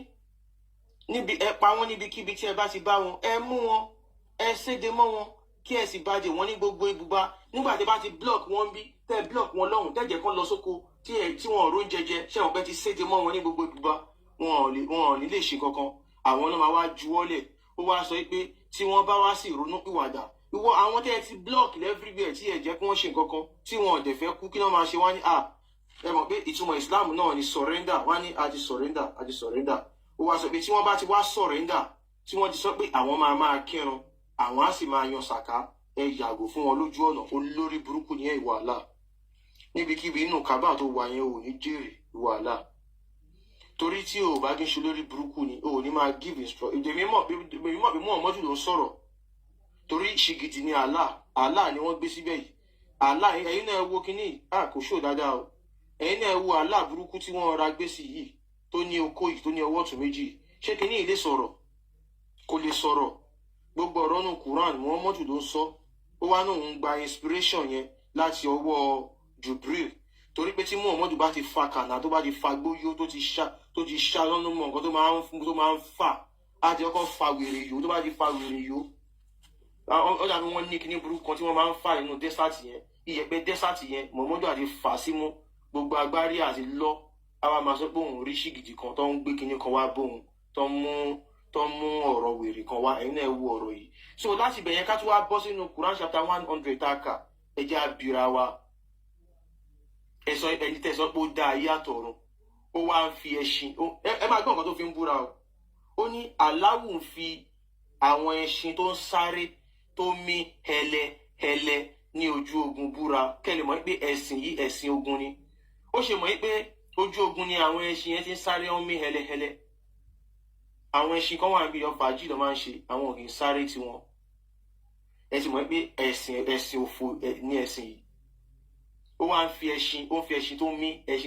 níbi ẹ pa wọ́n níbikíbi tí ẹ bá ti bá wọn ẹ mú wọn ẹ séde mọ́ wọn kí ẹ sì bàjẹ́ wọn ní gbogbo ibùba nígbà tí ẹ bá ti block wọn bí tẹ block wọn lọ́hùn tẹ́jẹ̀ kan lọ sóko tí wọn ò rón jẹjẹ ṣé wọn pẹ́ ti séde mọ́ wọn ní gbogbo ibùba wọn ò ní lè ṣe kankan àwọn náà máa wá juwọ́lẹ̀ ó wá sọ pé tí wọ́n bá wá sí ìrònú pìwàdà ìwọ àwọn tẹ́ ẹ ti block everywhere tí ẹ jẹ́ kí wọ́n ṣe kankan tí wọn ò dẹ̀ fẹ́ kú kí wọ́n máa ṣe wá ní ẹ mọ̀ pé ìtumọ̀ Islam náà ni surrender wá ní a ti surrender ó wá sọ pé tí wọ́n bá ti wá surrender tí wọ́n ti sọ pé àwọn máa kírun àwọn á sì máa yan sàká ẹ yàgò fún wọn lójú ọ̀nà olórí burúkú ní ìwà àlà níbikíbi inú kábà tó wà yẹn ò ní jèrè ìwà àlà torí tí o bá kí n ṣe lórí burúkú ni o ò ní máa give instruction èdè mímọ̀ bí Muhammadu ló ń sọ̀rọ̀ torí ṣìgìdì ni Allah ni wọ́n gbé síbẹ̀ yìí Allah ẹ̀yin náà wo kínní kò ṣó dáadáa o ẹ̀yin náà wo Allah burúkú tí wọ́n ra gbé sí yìí tó ní okó yìí tó ní ọwọ́ ọ̀tún méjì ṣé kínní ilé sọ̀rọ̀ kò lè sọ̀rọ̀ gbogbo ọ̀rọ̀ nù Quran Muhammadu ló ń sọ ó wá náà ń gba inspiration yẹn láti ọwọ́ Jubril torí pé tí Muhammadu bá ti fa kànáà tó bá ti fa gbóyó tó ti ṣá lọ́nà mọ̀ nǹkan tó máa ń fà á ti kọ́kọ́ fa wèrè yó tó bá ti fa wèrè yó ó dàbí wọ́n ní kíní burúkú kan tí wọ́n máa ń fà nínú dẹ́sàtì yẹn iyẹ̀pẹ̀ dẹ́sàtì yẹn Muhammadu àti fà símú gbogbo agbárí àti lọ àwa máa sọ pé òun rí ṣìgìdì kan tó ń gbé kíní kan wá bóun tó ń mú ọ̀rọ̀ wèrè kan wá ẹ̀yin náà wo ọ̀rọ̀ yìí so láti bẹ̀yẹn ká tún wá bọ́ sínú Quran chapter 100 taka ẹjẹ́ àbíra wa ẹni tẹ̀sán pé ó dá ayé àtọ̀run ó wá ń fi ẹṣin ẹ máa gbọ́ nǹkan tó fi ń búra o ó ní Allahu ń fi àwọn ẹṣin tó ń sáré tó mí hẹlẹhẹlẹ ní ojú ogun búra kẹ́lẹ̀ mọ̀ pé ẹ̀sìn yìí ẹ̀sìn ogun ni ó ṣe mọ̀ pé ojú ogun ni àwọn ẹṣin yẹn ti ń sáré ó mí hẹlẹhẹlẹ àwọn ẹṣin kan wà níbi ìyọ fàájì ló máa ń ṣe àwọn ògì ń sáré tiwọn ẹ ti mọ̀ pé ẹ̀sìn òfò ní ẹ̀sìn yìí ó wá ń fi ẹṣin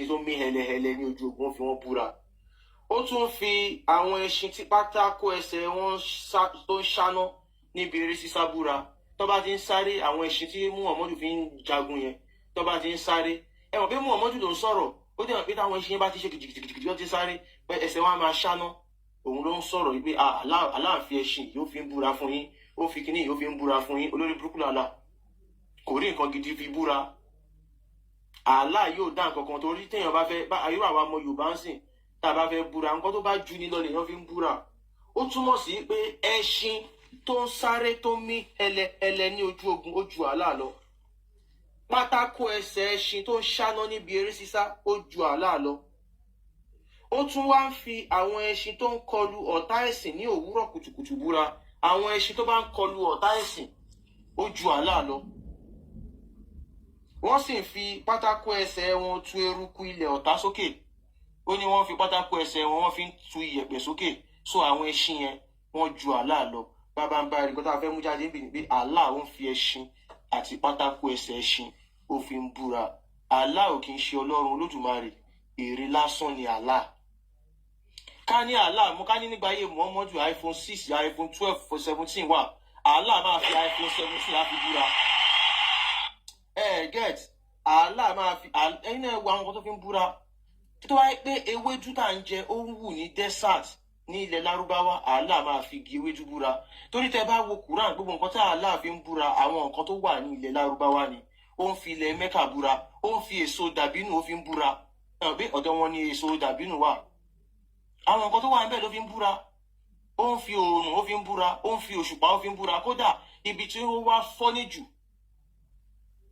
tó mí hẹlẹhẹlẹ ní ojú ogun ó fi wọn búra ó tún fi àwọn ẹṣin tí pátákó ẹsẹ̀ wọn tó ń ṣáná níbi eré sísá búra tó bá ti ń sáré àwọn ẹṣin tí Muhammadu fi ń jagun yẹn tó bá ti ń sáré ẹ mọ̀ pé Muhammadu ló ń sọ̀rọ̀ ó dẹ̀ mọ̀ pé táwọn ẹṣin yẹn bá ti ṣe kìjìkìjìkìjì tó ti sáré pé ẹsẹ̀ wọn á máa ṣáná òun ló ń sọ̀rọ̀ yìí pé aláàfin ẹṣin yóò fi ń búra fún yín ó fi kíní yóò fi ń búra fún yín olórí burúkú làlà kò rí nǹkan gidi fi búra àlá yóò dá nǹkan kan torí téèyàn bá fẹ́ irú àwa ọmọ Yorùbá ń sìn tá a bá fẹ́ búra nǹkan tó bá ju ní lọ lèèyàn fi ń búra ó túmọ̀ sí pé ẹṣin tó ń sáré tó mí ẹlẹ ní ojú ogun ó ju àlá lọ pátákó ẹsẹ̀ ẹṣin tó ń ṣáná níbi eré sísá ó ju àlá lọ ó tún wá ń fi àwọn ẹṣin tó ń kọlu ọ̀tá ẹ̀sìn ní òwúrọ̀ kùtùkùtù búra àwọn ẹṣin tó bá ń kọlu ọ̀tá ẹ̀sìn ó ju àlá lọ wọ́n sì ń fi pátákó ẹsẹ̀ wọn tu eruku ilẹ̀ ọ̀tá sókè ó ní wọ́n fi pátákó ẹsẹ̀ wọn wọ́n fi ń tu iyẹ̀pẹ̀ sókè so àwọn ẹṣin yẹn wọ́n ju àlá lọ bàbá ń bá ẹ̀rí kọ́tà fẹ́ mú jáde níbi ní pé àlá ó ń fi ẹṣin àti pátákó ẹsẹ̀ ẹṣin ó fi ń búra àlá ò kì í ṣe Ọlọ́run Olódùmarè èrè lásán ni àlá ká ní àlá mo ká ní nígbà ayé Muhammadu iPhone 6 iPhone 12 17 wà àlá máa fi iPhone 17 á fi búra get àlá máa fi ẹ̀yin náà wo àwọn nǹkan tó fi ń búra tó wáyé pé ewédú tá à ń jẹ ó ń wù ní desert ní ilẹ̀ Lárúbáwá àlá máa fi igi ewédú búra torí tẹ́ bá wo Quran gbogbo nǹkan tá àlá fi ń búra àwọn nǹkan tó wà ní ilẹ̀ Lárúbáwá ni ó ń fi ilẹ̀ Mẹ́kà búra ó ń fi èso dàbínù ó fi ń búra bí ọ̀dọ̀ wọn ni èso dàbínù wà àwọn nǹkan tó wà níbẹ̀ ló fi ń búra ó ń fi oòrùn ó fi ń búra ó ń fi òṣùpá ó fi ń búra kódà ibi tí ó wá fọ́ní jù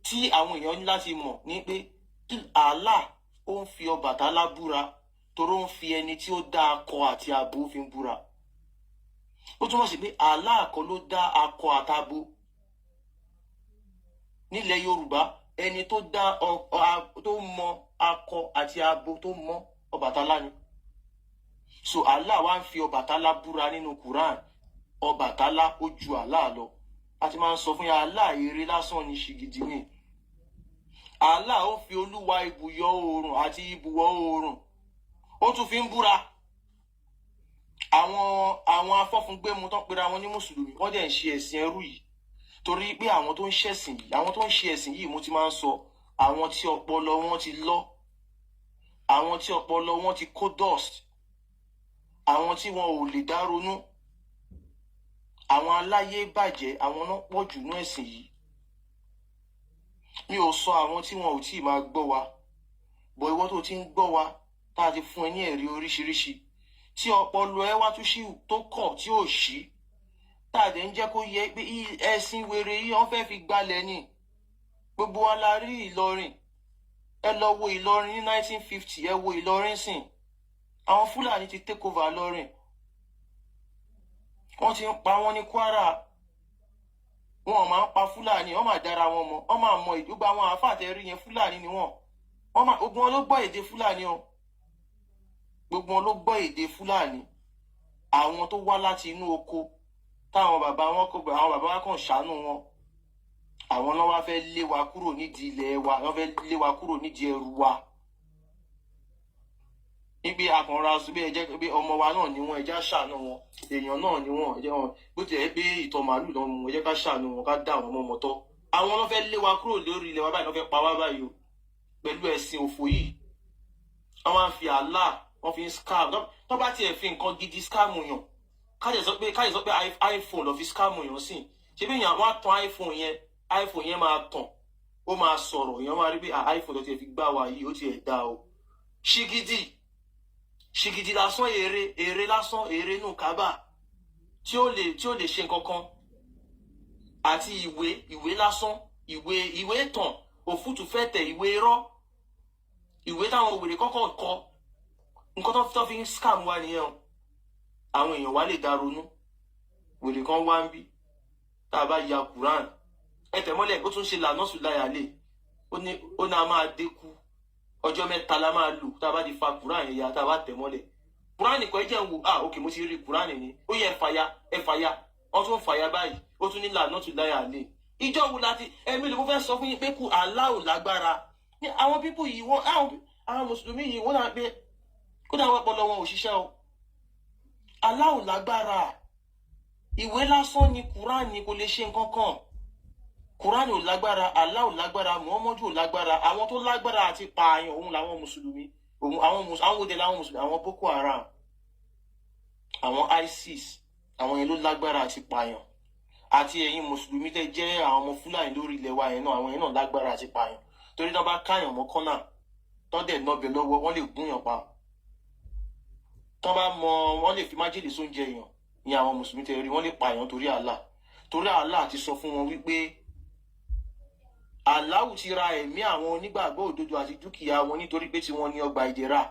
tí àwọn èèyàn ní láti mọ̀ ní pé Allah ó ń fi Ọbàtálá búra torí ó ń fi ẹni tí ó dá akọ àti abo fi ń búra ó túmọ̀ sí pé Allah kọ́ ló dá akọ àtabo nílẹ̀ Yorùbá ẹni tó dá tó mọ akọ àti abo tó mọ Ọbàtálá ni so Allah wá ń fi Ọbàtálá búra nínú Quran Ọbàtálá ó ju Allah lọ a ti máa ń sọ fún yà Allah eré lásán ni ṣìgìdì ni Allah ó fi Olúwa ibùyọ oòrùn àti ibùwọ̀ oòrùn ó tún fi ń búra àwọn afọ́fúngbẹ́mu tó ń pera wọn ní mùsùlùmí wọ́n dẹ̀ ń ṣe ẹ̀sìn ẹrú yìí torí pé àwọn tó ń ṣẹ̀sìn yìí àwọn tó ń ṣe ẹ̀sìn yìí mo ti máa ń sọ àwọn tí ọpọlọ wọn ti lọ àwọn tí ọpọlọ wọn ti kó dust àwọn tí wọn ò lè dá ronú àwọn aláyé bàjẹ́ àwọn náà pọ̀ jù ní ẹ̀sìn yìí mi ò sọ àwọn tí wọn ò tí ì máa gbọ́ wa bọ̀ ìwọ tó ti ń gbọ́ wa tá a ti fún ẹ ní ẹ̀rí oríṣiríṣi tí ọpọlọ ẹ wá tún ṣì tó kọ̀ tí ò ṣí tá a dẹ̀ ń jẹ́ kó yẹ pé ẹ̀sìn wèrè yìí wọ́n fẹ́ fi gbalẹ̀ ni gbogbo wa la rí Ìlọrin ẹ lọ wo Ìlọrin ní 1950 ẹ wo Ìlọrin sìn àwọn Fúlàní ti take over Ìlọrin wọ́n ti ń pa wọ́n ní Kwara wọ́n máa ń pa Fúlàní wọ́n máa dára wọn mọ̀ wọ́n máa mọ ìdúgba àwọn àfàtẹ́ rí yẹn Fúlàní ni gbogbo wọn ló gbọ́ èdè Fúlàní o gbogbo wọn ló gbọ́ èdè Fúlàní àwọn tó wá láti inú oko táwọn bàbá wa kàn ṣàánú wọn àwọn náà wá fẹ́ lé wa kúrò nídìí ilẹ̀ wa wọ́n fẹ́ lé wa kúrò nídìí ẹrù wa níbi àkànra bí ẹjẹ pé ọmọ wa náà ni wọn ẹjẹ ṣàánú wọn èèyàn náà ni wọn ẹjẹ wọn bó tilẹ̀ pé ìtọ̀ màálù náà mú ẹjẹ ká ṣàánú wọn ká dá àwọn ọmọ mọ́tọ́ àwọn ló fẹ́ lé wa kúrò lórí ilẹ̀ wa báyìí ló fẹ́ pa wá báyìí o pẹ̀lú ẹ̀sìn òfò yìí wọ́n máa ń fi Allah wọ́n fi ń scam tó bá tiẹ̀ fi nǹkan gidi scam yàn káyọ̀ sọ pé iPhone lọ fi scam yàn sí ṣé bí èèyàn wá tan iPhone yẹn máa tàn ó máa sọ̀rọ̀ èèyàn máa rí bí iPhone tó tiẹ̀ fi gbá wa yìí ó tiẹ̀ dá o ṣìgìdì lásán èrè lásán èrè nù kábà tí ó lè ṣe nǹkan kan àti ìwé lásán ìwé tàn òfútù fẹ́ tẹ̀ ìwé irọ́ ìwé táwọn òwèrè kọ́kọ́ kọ nǹkan tó fi ń scam wa nìyẹn o àwọn èèyàn wa lè dá ronú wèrè kan wá ń bí tá a bá ya Quran ẹtẹ̀mọ́lẹ̀ ó tún ṣe lànà sùláyà lè ó ní a máa dínkù ọjọ́ 3 la máa lò tá a bá di fa Quran yẹn ya tá a bá tẹ̀ mọ́lẹ̀ Quran nìkan jẹ́ ń wo ok mo ti rí Quran ni ó yẹ ẹ̀fàyà wọ́n tún fàyà báyìí ó tún ní lànà sùláyà lè ìjọ wo láti ẹ̀mí ló fẹ́ sọ fún yín pé kú Allah ò lágbára ní àwọn pípù yìí àwọn mùsùlùmí yìí wọ́n náà pé kódà wọ́n pọlọ wọn ò ṣiṣẹ́ o Allah ò lágbára ìwé lásán ni Quran kò lè ṣe nǹkan kan Quran ò lágbára Allah ò lágbára Muhammadu ò lágbára àwọn tó lágbára àti pààyàn òun làwọn mùsùlùmí àwọn òde làwọn mùsùlùmí àwọn Boko Haram àwọn ISIS àwọn yẹn ló lágbára àti pààyàn àti ẹ̀yin mùsùlùmí tẹ́ jẹ́ àwọn ọmọ Fúlàní lórí ilẹ̀ wa yẹn náà àwọn yẹn náà lágbára àti pààyàn torí tó bá káyàn mọ́ kọ́nà tó dẹ̀ nọ́bẹ̀ lọ́wọ́ wọ́n lè gúnyàn pa tó bá wọ́n lè fi májèlé sóúnjẹ èèyàn ní àwọn mùsùlùmí tẹ́ rí wọ́n lè pààyàn torí Allah ti sọ fún wọn wípé Allah ti ra ẹ̀mí àwọn onígbàgbọ́ òdodo àti dúkìá wọn nítorí pé tí wọ́n ní ọgbà ìdẹ̀ra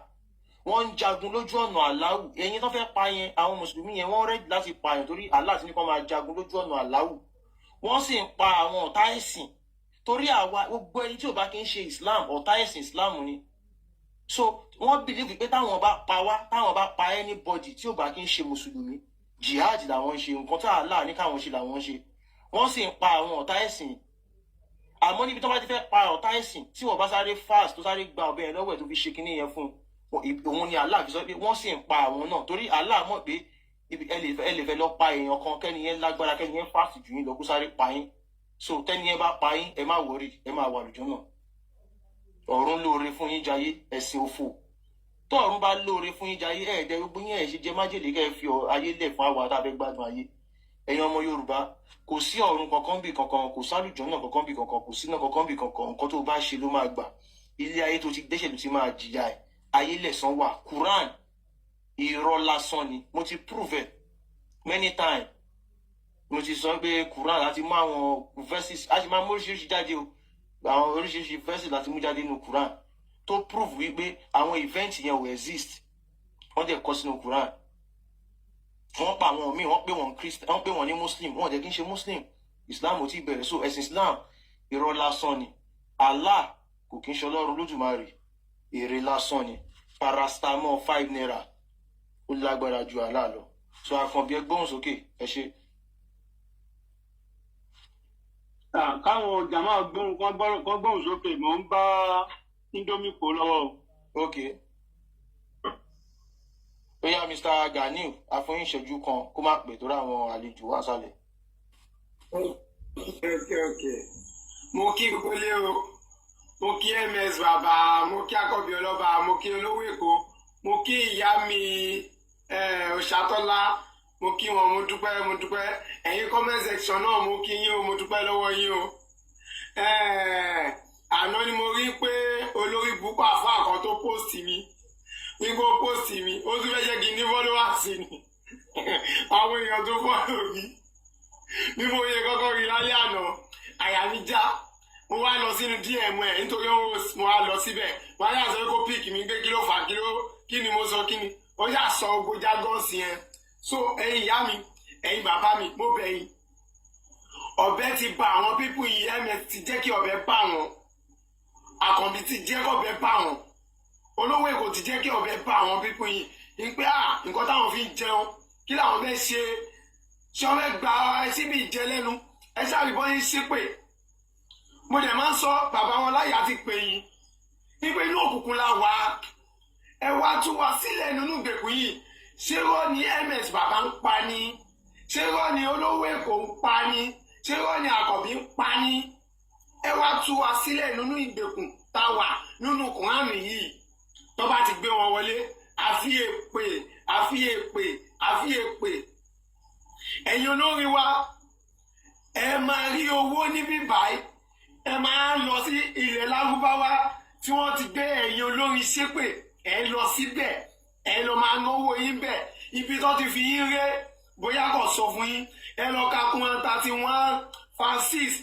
wọ́n ń jagun lójú ọ̀nà Allah ẹ̀yin tó fẹ́ pa yẹn àwọn mùsùlùmí yẹn wọ́n rẹ́dì láti pààyàn torí Allah ti ní kó máa jagun lójú ọ̀nà Allah wọ́n sì ń pa àwọn ọ̀tá ẹ̀sìn torí àwa gbogbo ẹni tí ò bá kí ń ṣe Islam ọ̀tá ẹ̀sìn Islam ni so wọ́n believe pé táwọn bá pa anybody tí ò bá kí ń ṣe mùsùlùmí jihad làwọn ń ṣe nǹkan tá Allah ní káwọn ṣe làwọn ń ṣe wọ́n sì ń pa àwọn ọ̀tá ẹ̀sìn àmọ́ níbi tó bá ti fẹ́ pa ọ̀tá ẹ̀sìn tí wọ́n bá sáré fast tó sáré gba ọ̀bẹ yẹn lọ́wọ́ ẹ̀ tó fi ṣe kinní yẹn fún òun ni Allah fi sọ pé wọ́n sì ń pa àwọn náà torí Allah mọ̀ pé ẹ lè fẹ́ lọ pa èèyàn kan kẹ́ni yẹn lágbára kẹ́ni yẹn fast jù yín lọ kó sáré pa yín so tẹ́ni yẹn bá pa yín ẹ má wọrí ẹ má wà lójú náà ọ̀run lóore fún yín jayé ẹ̀sìn òfò tó ọ̀run bá lóore fún yín jayé ẹ̀ẹ́dẹ́ gbogbo yín ẹ̀ ṣe jẹ májèlé kẹ́ ẹ fi ayé lẹ̀ fún àwa tá a fẹ́ gbádùn ayé ẹ̀yin ọmọ Yorùbá kò sí ọ̀run kankan bí kankan kò sálùjọ́ náà kankan bí kankan kò síná kankan bí kankan nǹkan tó bá ṣe ló máa gbà ilé ayé tó ti dẹ́ṣẹ̀ ló ti máa jìyà ẹ̀ ayé lẹ̀san wà Quran irọ́ lásán ni mo ti prove ẹ̀ many times mo ti sọ pé Quran láti mú àwọn verses a ti máa mú oríṣiríṣi jáde o àwọn oríṣiríṣi verses láti mú jáde nínú Quran tó prove wípé àwọn event yẹn ò exist wọ́n dẹ̀ kọ sínú Quran wọ́n pa àwọn míì wọ́n pè wọ́n Christian wọ́n pè wọ́n ní Muslim wọ́n dẹ̀ kí n ṣe Muslim Islam ò tí bẹ̀rẹ̀ so ẹ̀sìn Islam irọ́ lásán ni Allah kò kí n ṣe Ọlọ́run Olódùmarè èrè lásán ni paracetamol 5 naira ó lágbára ju Allah lọ so Àkànbí ẹ gbóhùn sókè ẹ ṣe. káwọn ọjà máa gbóhùn sókè mò ń bá Indomie kó lọ́wọ́. ok ó yá Mr. Ganiu àfọyín ìṣẹ́jú kan kó má pè tó ráwọn àlejò wá sálẹ̀. ok mo kí kólé o mo kí ms bàbá mo kí Àkànbí ọlọ́ba mo kí olówó èkó mo kí ìyá mi Òṣàtọ́lá mo kí wọn mo dúpẹ́ ẹ̀yin comment section náà mo kí yín o mo dúpẹ́ lọ́wọ́ yín o àná ni mo rí pé olórí búkọ àfáà kan tó post mi nígbà ó post mi ó tún fẹ́ jẹ́ kí n ní followers ni àwọn èèyàn tó follow mi bí mo yẹ kọ́kọ́ rí lálẹ́ àná àyà mi já mo wá lọ sínú DM ẹ̀ nítorí mo wá lọ síbẹ̀ wọ́n á yà sọ pé kó pick mi pé kí ló fà kí ni mo sọ kí ni ó yà sọ ogbó jágọ́ọ̀sì yẹn so ẹ̀yin ìyá mi ẹ̀yin bàbá mi mo bẹ̀ yín ọ̀bẹ ti bá àwọn pípù yìí ms ti jẹ́ kí ọ̀bẹ bá wọn Àkànbí ti jẹ́ kí ọ̀bẹ bá wọn olówó èkó ti jẹ́ kí ọ̀bẹ bá àwọn pípù yìí ní pé nǹkan táwọn fi ń jẹun kí làwọn fẹ́ ṣe wọ́n fẹ́ gba síbi ìjẹ lẹ́nu ẹ ṣàbíbọ́ yín ṣépè mo dẹ̀ máa ń sọ bàbá wọn láyé àti pè yín wípé inú òkùnkùn la wà ẹ wá tú wa sílẹ̀ nínú ìgbèkùn yìí ṣé rọ́ ni ms bàbá ń pa ni ṣé rọ́ ni olówó èkó ń pa ni ṣé rọ́ ni Àkànbí ń pa ni ẹ wá tú wa sílẹ̀ nínú ìgbèkùn tá a wà nínú kùránì yìí tó bá ti gbé wọn wọlé àfi èpè àfi èpè àfi èpè. ẹ̀yin olórí wa ẹ máa rí owó níbí báyìí ẹ máa lọ sí ilẹ̀ lárúbáwá tí wọ́n ti gbé ẹ̀yin olórin ṣépè ẹ lọ síbẹ̀ ẹ lọ máa náwó yín bẹ̀ ibi tó ti fi yín ré bóyá kò sọ fún yín ẹ lọ ka Quran 31:6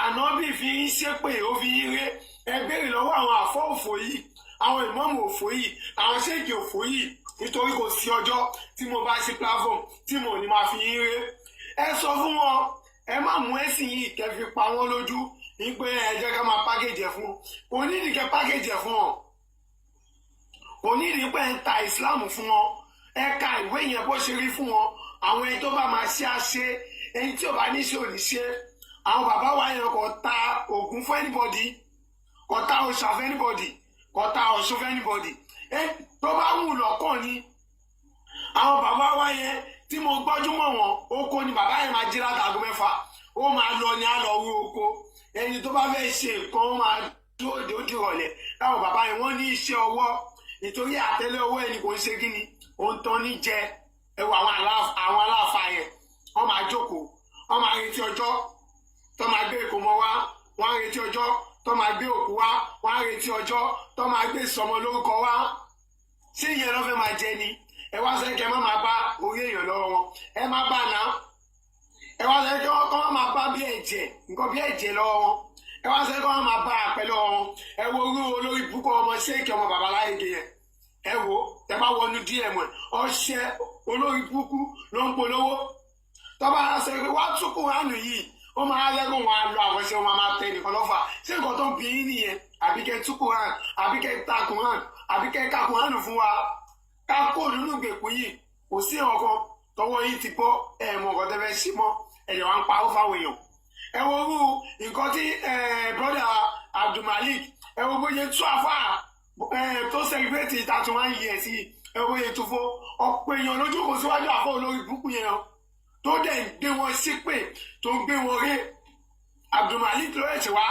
ànábì fi yín ṣépè ó fi yín ré ẹ béèrè lọ́wọ́ àwọn àfọ́ òfò yìí àwọn ìmọ̀ọ́mù òfò yìí àwọn ṣéèkì òfò yìí nítorí kò sí ọjọ́ tí mo bá ṣe platform tí mo ní máa fi yín ré ẹ sọ fún wọn ẹ má mú ẹ̀sìn yìí kẹ́ fi pa wọ́n lójú ní pé ẹ jẹ́ ká máa pákéjì ẹ̀ fún wọn onídìíkẹ́ pákéjì ẹ̀ fún wọn onídìí pé ń ta ìsìláàmù fún wọn ẹ ka ìwé yẹn bó ṣe rí fún wọn àwọn ẹni tó bá máa ṣe àṣe ẹni tí ò bá ní ṣe ò ní ṣe àwọn bàbá wa yẹn kò ta ògùn fún anybody kò ta òòṣà fún anybody kò ta ọ̀ṣun fún anybody tó bá wù lọ́kàn ni àwọn bàbá wa yẹn tí mo gbọ́jú mọ̀ wọn oko ni bàbá yẹn máa jí látago 6 ó máa lọ ní àlọ́ owó oko ẹni tó bá fẹ́ ṣe nǹkan ó máa dúró de ó dìrọ̀lẹ́ táwọn bàbá yẹn wọ́n ní iṣẹ́ ọwọ́ nítorí àtẹ́lẹ̀ owó ẹni kò ń ṣe kíni ó ń tán ní jẹ ẹwà àwọn aláàfáà yẹn wọ́n máa jókòó wọ́n máa retí ọjọ́ tó máa gbé ìkómọ wá wọ́n á retí ọjọ́ tó máa gbé òkú wá wọ́n á retí ọjọ́ tó máa gbé ìsọmọ lórúkọ wá ṣé ìyẹn ló fẹ́ máa jẹ ni ẹ wá sọ kẹ́ ẹ má máa bá orí èèyàn lọ́wọ́ wọn ẹ má bá náà ẹ wá sọ kẹ́ wọ́n máa bá bí ẹ̀jẹ̀ nǹkan bí ẹ̀jẹ̀ lọ́wọ́ wọn ẹ wá sọ kẹ́ wọ́n máa bá àpẹ lọ́wọ́ wọn ẹ wo orú olórí púpọ̀ ọmọ ṣéèkì ọmọ babaláyége yẹn ẹ wo ẹ bá wọnú dm ẹ ọṣẹ olórí púpù ló ń polówó tọ́ba sọ pé wá tún Kùránì yìí ó máa lẹ́gùn wọn á lọ àwọn ṣe wọn máa tẹ nìkan lọ́fà ṣé nǹkan tó ń bí yín nìyẹn àbí kẹ́ tún Kùránì àbí kẹ́ ta Kùránì àbí kẹ́ ka Kùránì fún wa ká kó nínú ìgbèkùn yìí kò sí ọkàn tọwọ́ yìí ti bọ́ ẹ̀ mọ̀ ọ̀gọ́ tẹ́fẹ́ sí mọ́ ẹ̀yẹ̀ wá ń pa ó fáwọn èèyàn ẹ wo orú nǹkan tí brother Abdulmalik ẹ wo bóyá tú àfà tó celebrate 31 years yìí ẹ wo bóyá tú fún ọ̀pọ̀ èèyàn lójú kò síwájú àfọ olórí burúkú yẹn tó dẹ̀ ń gbé wọn ṣépè tó ń gbé wọn ré Abdulmalik ló ẹ̀ṣẹ̀ wá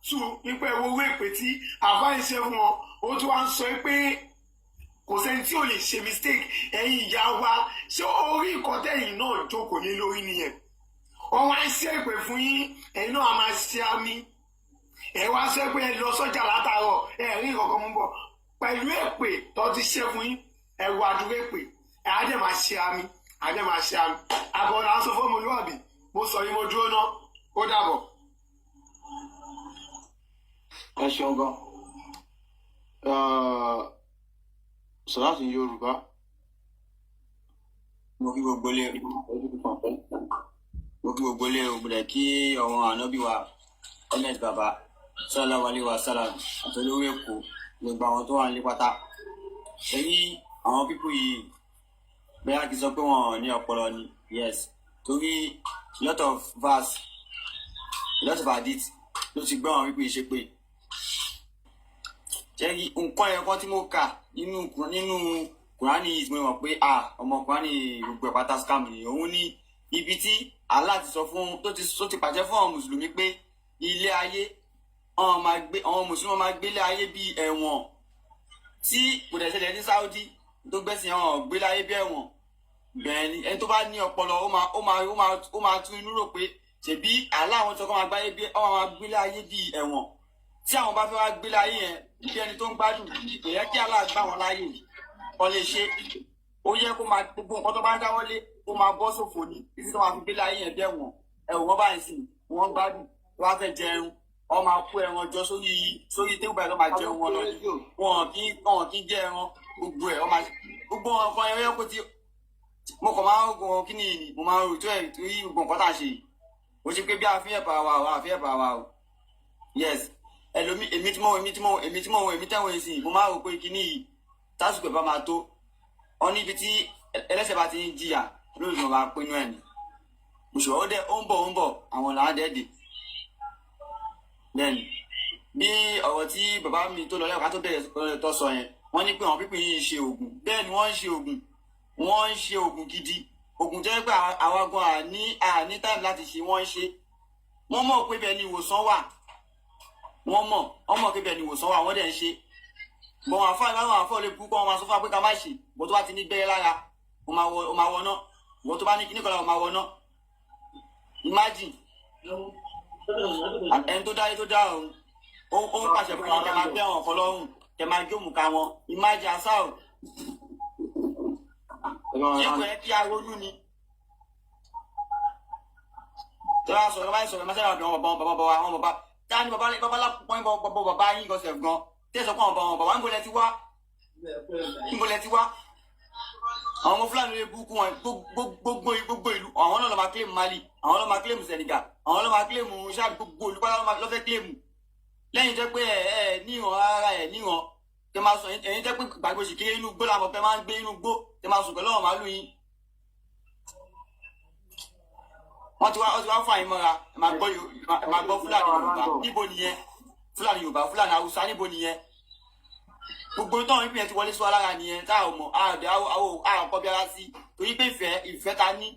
tú nípa ẹ wo owó èpè tí àfà ń ṣe fún wọn ó tún wá ń sọ pé kò sẹ́ni tí ò lè ṣe mistake ẹ̀yin ìyá wa ṣé orí ìkọ́tẹ̀yìn náà jókòó lé lórí nìyẹn wọ́n wá ń ṣe èpè fún yín ẹ̀yin náà a máa ṣe àmì ẹ̀ wá ṣe pé ẹ lọ sọ́jà látàárọ̀ ẹ̀ rí nǹkan kan mú bọ̀ pẹ̀lú èpè tó ti ṣe fún yín ẹ̀ wọ àdúrà èpè ẹ̀ á dẹ̀ máa ṣe àmì á dẹ̀ máa ṣe àmì àbọ̀ là ń sọ fún ọmọlúwàbí mo sọ yín mo dúró ná ó dàbọ̀. ẹ ṣeun gan sọ láti Yorùbá mo kí gbogbo lé ògbólẹ̀ kí ọ̀wọ́n ànábì wa ms baba sallallahu alaihi wasallam àtọ́lówó èkó gbogbo àwọn tó wà nílé pátá èyí àwọn pípù yìí bẹ́ẹ̀ kì í sọ pé wọ́n ní ọpọlọ ni yes torí lot of verse lot of hadith ló ti gbọ́ àwọn pípù yìí ṣe pé jẹ́rí nǹkan ẹ̀kọ́ tí mo kà nínú Kùránì yìí mo mọ̀ pé ọmọ Kùránì gbogbo ẹ̀ pátá scam ni òun ní ibi tí Allah ti sọ fún tó ti pàṣẹ fún àwọn mùsùlùmí pé ilé ayé àwọn mùsùlùmí máa gbélé ayé bí ẹ̀wọ̀n tí kò dẹ̀ ṣẹlẹ̀ ní Saudi tó gbẹ̀sìn àwọn gbélé ayé bí ẹ̀wọ̀n bẹ́ẹ̀ ni ẹni tó bá ní ọpọlọ ó máa tún inú rò pé ṣèbí Allah àwọn tó kọ́ máa gbélé ayé bí ẹ̀wọ̀n tí àwọn bá fẹ́ wá gbélé ayé yẹn bí ẹni tó ń gbádùn kò yẹ kí Allah gbà wọn láàyè kọ́ lè ṣe ó yẹ kó máa gbogbo nǹkan tó bá ń dáwọ́lé ó máa bọ́ sófò ní títí tó máa fi gbélé ayé yẹn dẹ̀wọ̀n ẹ̀wọ̀n báyìí sì wọ́n gbádùn tó bá fẹ́ jẹun wọ́n máa kó ẹran jọ sórí tébù báyìí tó máa jẹun wọn lọ wọn kì í jẹ ẹran gbogbo ẹ̀ gbogbo nǹkan ẹ̀rọ kó ti mo kàn máa ń gbọ́n kí ni mo máa ń rò tó ẹ̀ torí gbogbo nǹkan tá à ń ṣe yìí ó ṣe pé bí àfihàn bá wa o yes ẹlòmí èmi tẹ́wọ̀n èsì mo máa rò pé kí ni tásùkò ẹ̀ bá máa tó ọ níbi tí ẹlẹ́sẹ̀ bá ti ń jìyà lórí ìjọba pinnu ẹ̀ ní òṣùwọ̀n ó ń bọ̀ àwọn làwọn dẹ́ẹ̀dẹ̀ then bí ọ̀rọ̀ tí bàbá mi tó lọ lẹ́wọ̀n ká tó bẹ̀rẹ̀ tó sọ yẹn wọ́n ní pé àwọn pípín yìí ń ṣe oògùn bẹ́ẹ̀ ni wọ́n ń ṣe oògùn gidi oògùn tó yẹ pé àwa gan àní táìmù láti ṣe wọ́n ń ṣe wọ́n mọ̀ pé bẹ́ẹ̀ ni ìwòsàn wà wọ́n mọ̀ ọmọ kébẹ̀ ni ìwòsàn wa wọ́n dẹ̀ ń ṣe bọ̀ wọn àfọ ìbáwọn àfọ lè kú kọ́ wọn máa sọ fún wa pé ká má ṣe bọ̀ tó bá ti ní gbẹ́rẹ́ lára ó máa wọ náà bọ̀ tó bá ní kíní kan lára ó máa wọ náà imagine ẹni tó dáyé tó dá òun ó ń pàṣẹ fún yín kẹ máa gbé àwọn ọkọ lọ́rùn kẹ máa gbé òmùka wọn imagine asá o ṣé kò yẹ kí a ronú ni tí wọ́n á sọ̀rọ̀ báyìí sọ̀rọ̀ mẹ́sàlá ọ̀dọ̀ àwọn bàbá táwọn bàbá lápapọ̀ bàbá yín gọ̀ọ́sẹ̀ gan tẹ̀sán pọ̀ àwọn bàbá ń bolẹ̀ ti wá àwọn ọmọ Fúlàní lè búkú wọn gbogbo ìlú àwọn náà lọ máa kílèmù Mali àwọn lọ máa kílèmù Senegal àwọn lọ máa kílèmù ṣáàbì gbogbo olùpàdé lọ́fẹ́ kílèmù lẹ́yìn jẹ́ pé ẹ níhàn ara ẹ̀ níhàn tẹ máa sọ ẹ̀yin jẹ́ pé gbàgbé òsì kéré inú gbó làwọn fẹ́ máa ń gbé inú gbó tẹ máa sùn pẹ̀lú àwọn màálù yín wọ́n ti wá fún àyín mọ́ra ẹ máa gbọ́ Fúlàní Yorùbá níbo nìyẹn Fúlàní Yorùbá Fúlàní Haúsá níbo nìyẹn gbogbo táwọn ìpìlẹ̀ ti wọlé sí wa lára nìyẹn tá ò mọ̀ àrùn kọ́ bí ara sí torí pé ìfẹ́ ta ní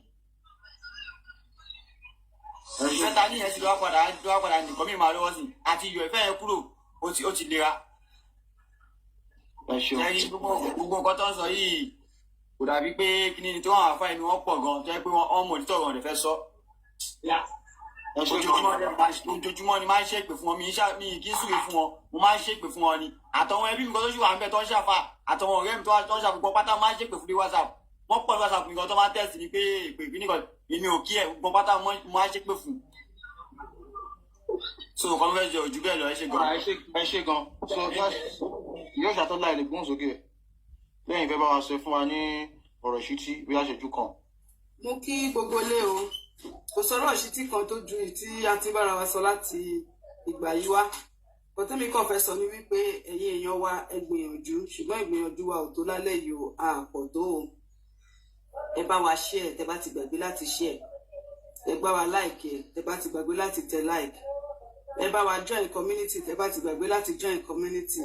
yẹn sì lọ́wọ́ padà nìkan mímọ́ lọ́wọ́ sí àti iyọ̀ ìfẹ́ yẹn kúrò ó ti lera ẹ̀yin gbogbo nǹkan tó ń sọ yìí kò dàbí pé kí ni tí wọ́n àfa ẹni wọ́n pọ̀ gan tó yẹ pé wọ́n mọ̀ onítọ̀rọ̀ rẹ̀ fẹ́ sọ ojoojúmọ́ ni máa ń ṣépè fún wọn mi kì í súre fún wọn mo máa ń ṣépè fún wọn ni àtọwọn ẹbí mi kan tó ṣì wà ń bẹ tó ń ṣàfà àtọwọn ọ̀rẹ́ mi tó ń ṣàfùgbọ́ pátá máa ń ṣépè fún ní WhatsApp wọ́n pọ̀ ní WhatsApp nìkan tó máa ń tẹ̀sí ni pé èpè ìpínlẹ̀ èmi ò kí ẹ̀ gbọ́ pátá mo máa ń ṣépè fún. so nǹkan ló fẹ́ jẹ ojú bẹ́ẹ̀ lọ ẹ ṣe gan. ẹ ṣe gan so yóò ṣàtọ́lá ilé gbóhùn sókè lẹ́yìn fẹ́ bá wa sọ fún wa ní ọ̀rọ̀ ìṣítí bí aṣojú kan. mo kí gbogbo ilé o kò sọ̀rọ̀ ìṣítí kan tó ju tí a ti bára wa sọ láti ìgbà yìí wá kọ́tẹ́mi kan fẹ́ sọ ní wípé ẹ̀yin èèyàn wa ẹ gbìyànjú ṣùgbọ́n ìgbìyànjú wa ò tó lálẹ́ yìí o àpọ̀ tó o ẹ bá wa share tẹ bá ti gbàgbé láti share ẹ bá wa like ẹ tẹ bá ti gbàgbé láti tẹ like ẹ bá wa join community tẹ bá ti gbàgbé láti join community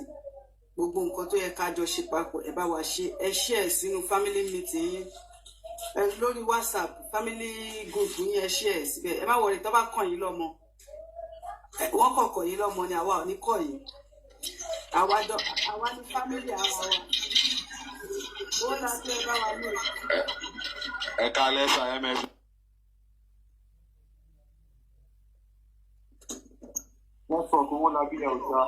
gbogbo nǹkan tó yẹ ká jọ ṣe papọ̀ ẹ bá wa ṣe ẹ share sínú family meeting yín ẹ lórí WhatsApp family group yín ẹ share síbẹ̀ ẹ má wọrí tó bá kàn yín lọ́mọ wọ́n kọ̀ọ̀kọ̀ yìí lọ́mọ ni àwa ò ní kọ̀ yìí àwa ní fámílì àwa wa ó láti ẹ bá wa lò. ẹ ká lẹ́sà mf. wọ́n sọ pé wọ́n lábí ẹ̀ ọ̀gá.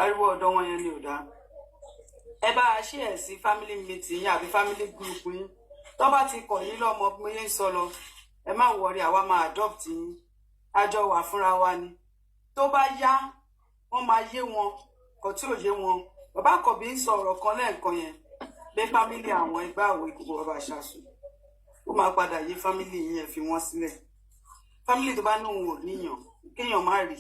ariwo ọ̀dọ́ wọn yẹn ni ò dá ẹ bá a ṣe ẹ̀ sí family meeting yín àbí family group yín tó bá ti kọ̀ yín lọ́mọ bí mo yẹn ń sọ lọ ẹ má wọrí àwa máa adopt yín àjọ wà fúnra wa ni tó bá yá wọ́n máa yé wọn kò tí ò yé wọn bàbá Àkànbí ń sọ ọ̀rọ̀ kan lẹ́ẹ̀kan yẹn pé fámílì àwọn ẹgbẹ́ àwọ̀ ìkókó bàbá ṣàṣù ó máa padà yé fámílì yín ẹ fi wọ́n sílẹ̀ fámílì tó bá ní òun ò níyàn kéèyàn má rí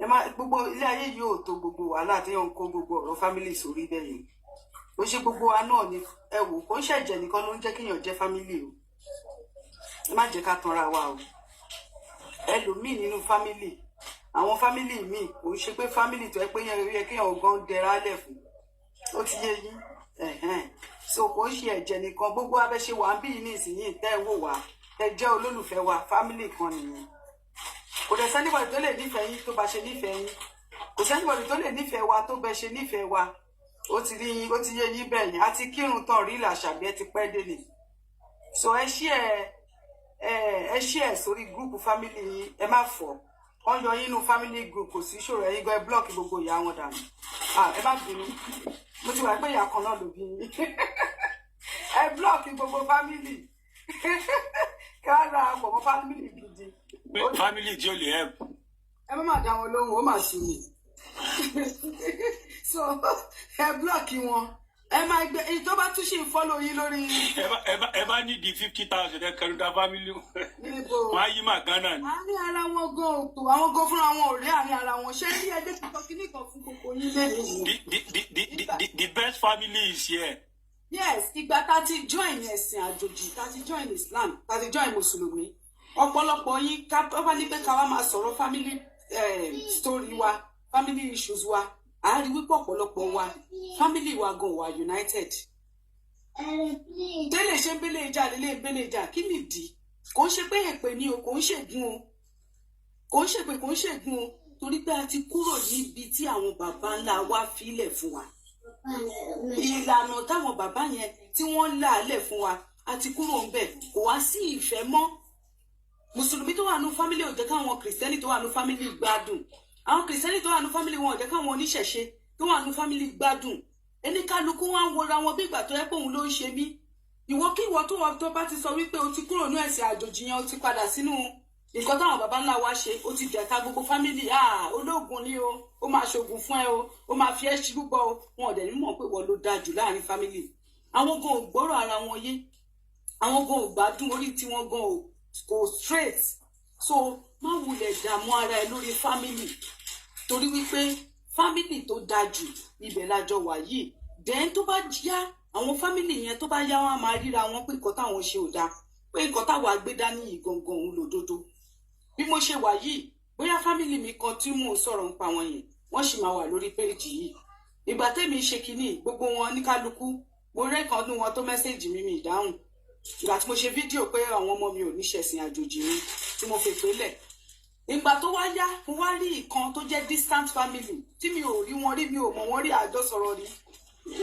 ẹ má gbogbo ilé ayé yìí ò tó gbogbo wàhálà téèyàn ń kó gbogbo ọ̀rọ̀ fámílì sórí bẹ́yìn ó ṣe gbogbo wa náà ni ẹ wò kó ń ṣẹ̀jẹ̀ nìkan ló ń jẹ́ kéèyàn jẹ́ fámílì o ẹ má jẹ́ ká tanra wa o ẹlòmíì nínú fámílì àwọn fámílì míì kò ń ṣe pé fámílì tó ẹ pé yẹ kéèyàn gan dẹra lẹ̀ fún ó ti yé yín so kò ń ṣe ẹ̀jẹ̀ nìkan gbogbo abẹ́ṣe wà ń bí yìí ní ìsinyìí tẹ́ ẹ wò wá ẹ jẹ́ olólùfẹ́ wa fámílì kan nìyẹn kò dẹ̀ sẹ́nìbọ̀dì tó lè nífẹ̀ẹ́ yín tó bá ṣe nífẹ̀ẹ́ yín kò sẹ́nìbọ̀dì tó lè nífẹ̀ẹ́ wa tó bẹ ṣe nífẹ̀ẹ́ wa ó ti rí yín ó ti yé yín bẹ́ẹ̀ yín àti kírun tán rí làṣàbí ẹ ti pẹ́ dé ni so ẹ ṣí ẹ sórí gúrùpù fámílì yín ẹ má fọ̀ wọ́n yọ yín nínú fámílì group kò sí ìṣòro ẹ̀yin gan ẹ blọọkì gbogbo ìyá wọn dànù ẹ má bínú mo ti wà pé ìyá kan náà ló bí yín ẹ blọọkì gbogbo fámílì kí wọ́n ra pọ̀ mọ́ fámílì gidi. fámílì tí ó lè help. ẹ má máa dá wọn lóhùn ó mà sí mi so ẹ blọọkì wọn ẹ máa gbé èyí tó bá tún ṣe ń fọ́lọ̀ yín lórí. ẹ bá ní di 50,000 ẹ kẹrin dá fámílì wọn á yí màgánà ni. àárín ara wọn gan òtò àwọn gan fúnra wọn ò rí àárín ara wọn ṣé ní ẹgbẹ́ kíkọ kíní kan fún gbogbo yín lẹ́yìn. the best family is here. yes ìgbà tá a ti join ẹ̀sìn àjòjì tá a ti join Islam tá a ti join mùsùlùmí ọ̀pọ̀lọpọ̀ yín ká bá ní pé ká wá máa sọ̀rọ̀ family story wa family issues wa a rí wípé ọ̀pọ̀lọpọ̀ wa family wa gan wà united tẹ́lẹ̀ ṣe ń bẹ́lẹ̀ ìjà lélẹ̀ ń bẹ́lẹ̀ ìjà kí nìdí kò ń ṣe pé èpè ni o, kò ń ṣègùn o, kò ń ṣèpè, kò ń ṣègùn o, torí pé a ti kúrò níbi tí àwọn bàbá ńlá wa filẹ̀ fún wa. Ìlànà táwọn bàbá yẹn tí wọ́n làálẹ̀ fún wa a ti kúrò ńbẹ̀, kò wá sí ìfẹ́ mọ́. Mùsùlùmí tó wà nù fámílì ò jẹ́ káwọn kìrìsìtẹ́nì tó wà nù fámílì gbádùn, àwọn kìrìsìtẹ́nì tó wà nù fámílì wọn ò jẹ́ káwọn oníṣẹ̀ṣe tó wà nù fámílì gbádùn. Ẹni kálukú wá ń wora wọn bí ìgbà tó yẹ pé òun ló ń ṣe mí. Ìwọ kí ìwọ tó bá ti sọ wípé o ti kúrò ní ẹ̀sìn àjòjì yẹn, o ti padà sínú nǹkan táwọn bàbá ńlá wa ṣe, o ti dẹ̀ka gbogbo fámílì. Ológun ni o, ó máa ṣoògùn fún ẹ o, ó máa fi ẹ́ ṣí púpọ̀ o. Wọn ò dẹ̀ ní mọ̀ pé wọ́n ló dáa jù láàrin fámílì. Àwọn gan ò gbọ́rọ̀ ara wọn yé, àwọn gan ò gbádùn, orí tí wọ́n gan kò straight. So má wulẹ̀ dààmú ara ẹ lórí fámílì, torí wípé fámílì tó dáa jù ibẹ̀ lájọ wà yìí. Then tó bá yá, àwọn fámílì yẹn tó bá yá, wọn á máa ríra wọn pé nǹkan táwọn ṣe ò dáa, pé nǹkan táwọn agbé dání yìí gangan òun lòdodo. Bí mo ṣe wà yìí, bóyá fámílì mi kan tí mò ń sọ̀rọ̀ nípa wọn yẹn, wọ́n sì máa wà lórí péèjì yìí. Ìgbà tẹ́mi ṣe kinní, gbogbo wọn ní kálukú, mo rẹ́kan nú wọn tó mẹ́sẹ̀jì mi ìdáhùn. Ìgbà tí mo ṣe fídíò pé àwọn ọmọ mi ò ní ṣẹ̀sìn àjòjì mi tí mo fi pélẹ̀. Ìgbà tó wá yá, mo wá rí ìkan tó jẹ́ distant family tí mi ò rí wọn rí, mi ò mọ̀ wọ́n rí, àjọsọ̀rọ̀ rí.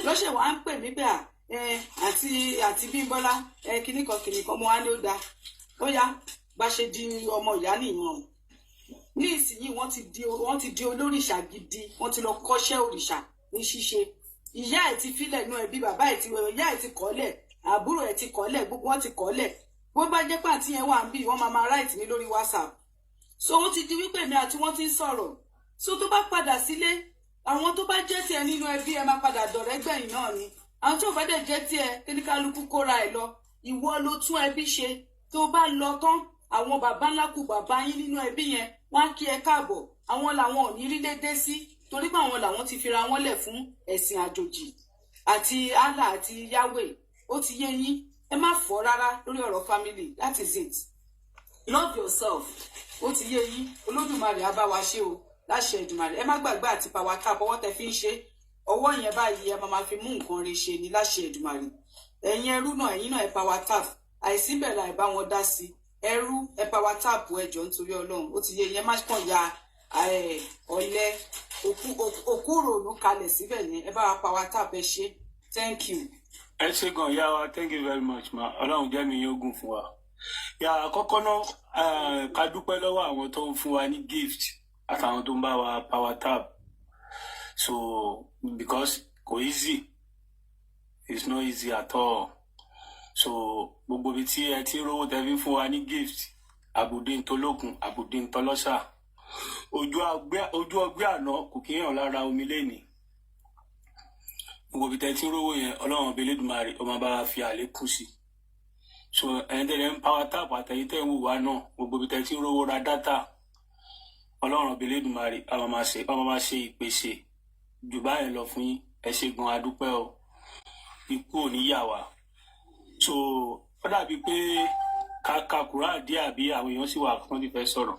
Lọ́sẹ̀ wá ń pè mí pé àti Bímbọ́lá kìnnìkan mo wá ní ó dáa. Ó yá bá ṣe di ọmọ ìyá nìyẹn. Ní ìsinyìí wọ́n ti di olórìṣà gidi, wọ́n ti lọ kọ́ṣẹ́ òrìṣà ní ṣíṣe. Ìyá ẹ̀ ti fílẹ̀ inú ẹbí, bàbá ẹ̀ ti ìyá ẹ̀ ti kọ́lẹ̀, àbúrò ẹ̀ ti kọ́lẹ̀, gbogbo wọn ti kọ́lẹ̀. Bó bá jẹ́ pàtí yẹn wà ń bí, wọ́n máa write mi lórí WhatsApp. So ó ti di wípé èmi àti wọ́n ti ń sọ̀rọ̀. So tó bá padà sílé, àwọn tó bá jẹ́ tiẹ̀ nínú ẹbí ẹ máa padà dọ̀rẹ́ gbẹ̀yìn náà ni. Àwọn tó bá dẹ̀ jẹ́ tiẹ̀ kíníkálukú kóra ẹ̀ lọ, ìwọ ló tún ẹbí ṣe. Tó bá lọ tán, àwọn bàbá ńlá kù bàbá yín nínú ẹbí yẹn, wọ́n á kí ẹ káàbọ̀. Àwọn làwọn ò ní rí dédé sí, torí pé àwọn làwọn ti fira wọn lẹ̀ fún ẹ̀sìn àjòjì àti Allah àti Yahweh. Ó ti yé yín, ẹ má fọ́ rárá lórí ọ̀rọ̀ family. That is it. Love yourself. Ó ti yé yín, Olódùmarè á bá wa ṣe o, láṣẹ Èdùmàrè. Ẹ má gbàgbé àti power tap, ọwọ́ tẹ fi ń ṣe, ọwọ́ yẹn báyìí ẹ máa fi mú nǹkan rí ṣe ní láṣẹ Èdùmàrè. Ẹ̀yin ẹrú náà, ẹ̀yin náà ẹ power tap, àìsí bẹ́ẹ̀ láì bá wọn dá sí. Ẹrú ẹ power tap ẹjọ́ nítorí Ọlọ́run. Ó ti yé yín, ẹ má kàn ya ọ̀lẹ òkú rònú kalẹ̀ síbẹ̀ yẹn, ẹ bá wa power tap ẹ ṣe. Thank you. Ẹ ṣé gan ìyá wa, thank you very much ma. Ọlọ́run jẹ́ mi yóò gùn fún wa. Yà àkọ́kọ́ náà ká dúpẹ́ lọ́wọ́ àwọn tó ń fún wa ní gift àtàwọn tó ń bá wa power tap. So because kò easy, it's not easy at all. So gbogbo ibi tí ẹ ti rówó tẹ́ fi fún wa ní gift, àbùdí ntolókun, àbùdí ntọlọ́ṣà. Ojú ọgbẹ́ àná kò kí hàn lára omi lẹ́nìí. Gbogbo ibi tẹ́ ti rówó yẹn, Ọlọ́run ọba Elédùmarè ó máa bá wa fi àlékún sí. So ẹ̀yin tẹ́lẹ̀ ń power tap àtẹ̀yìn tẹ́ ń wò wá náà, gbogbo ibi tẹ́ ti rówó ra dátà, Ọlọ́run ọba Elédùmarè á máa ṣe ìpèsè jù báyìí lọ fún yín. Ẹ ṣé gan adúpẹ́ o, ikú ò ní yà wá. So ó dàbí pé ká Kùránì díẹ̀ àbí àwọn èèyàn sì wà fún ti fẹ́ sọ̀rọ̀.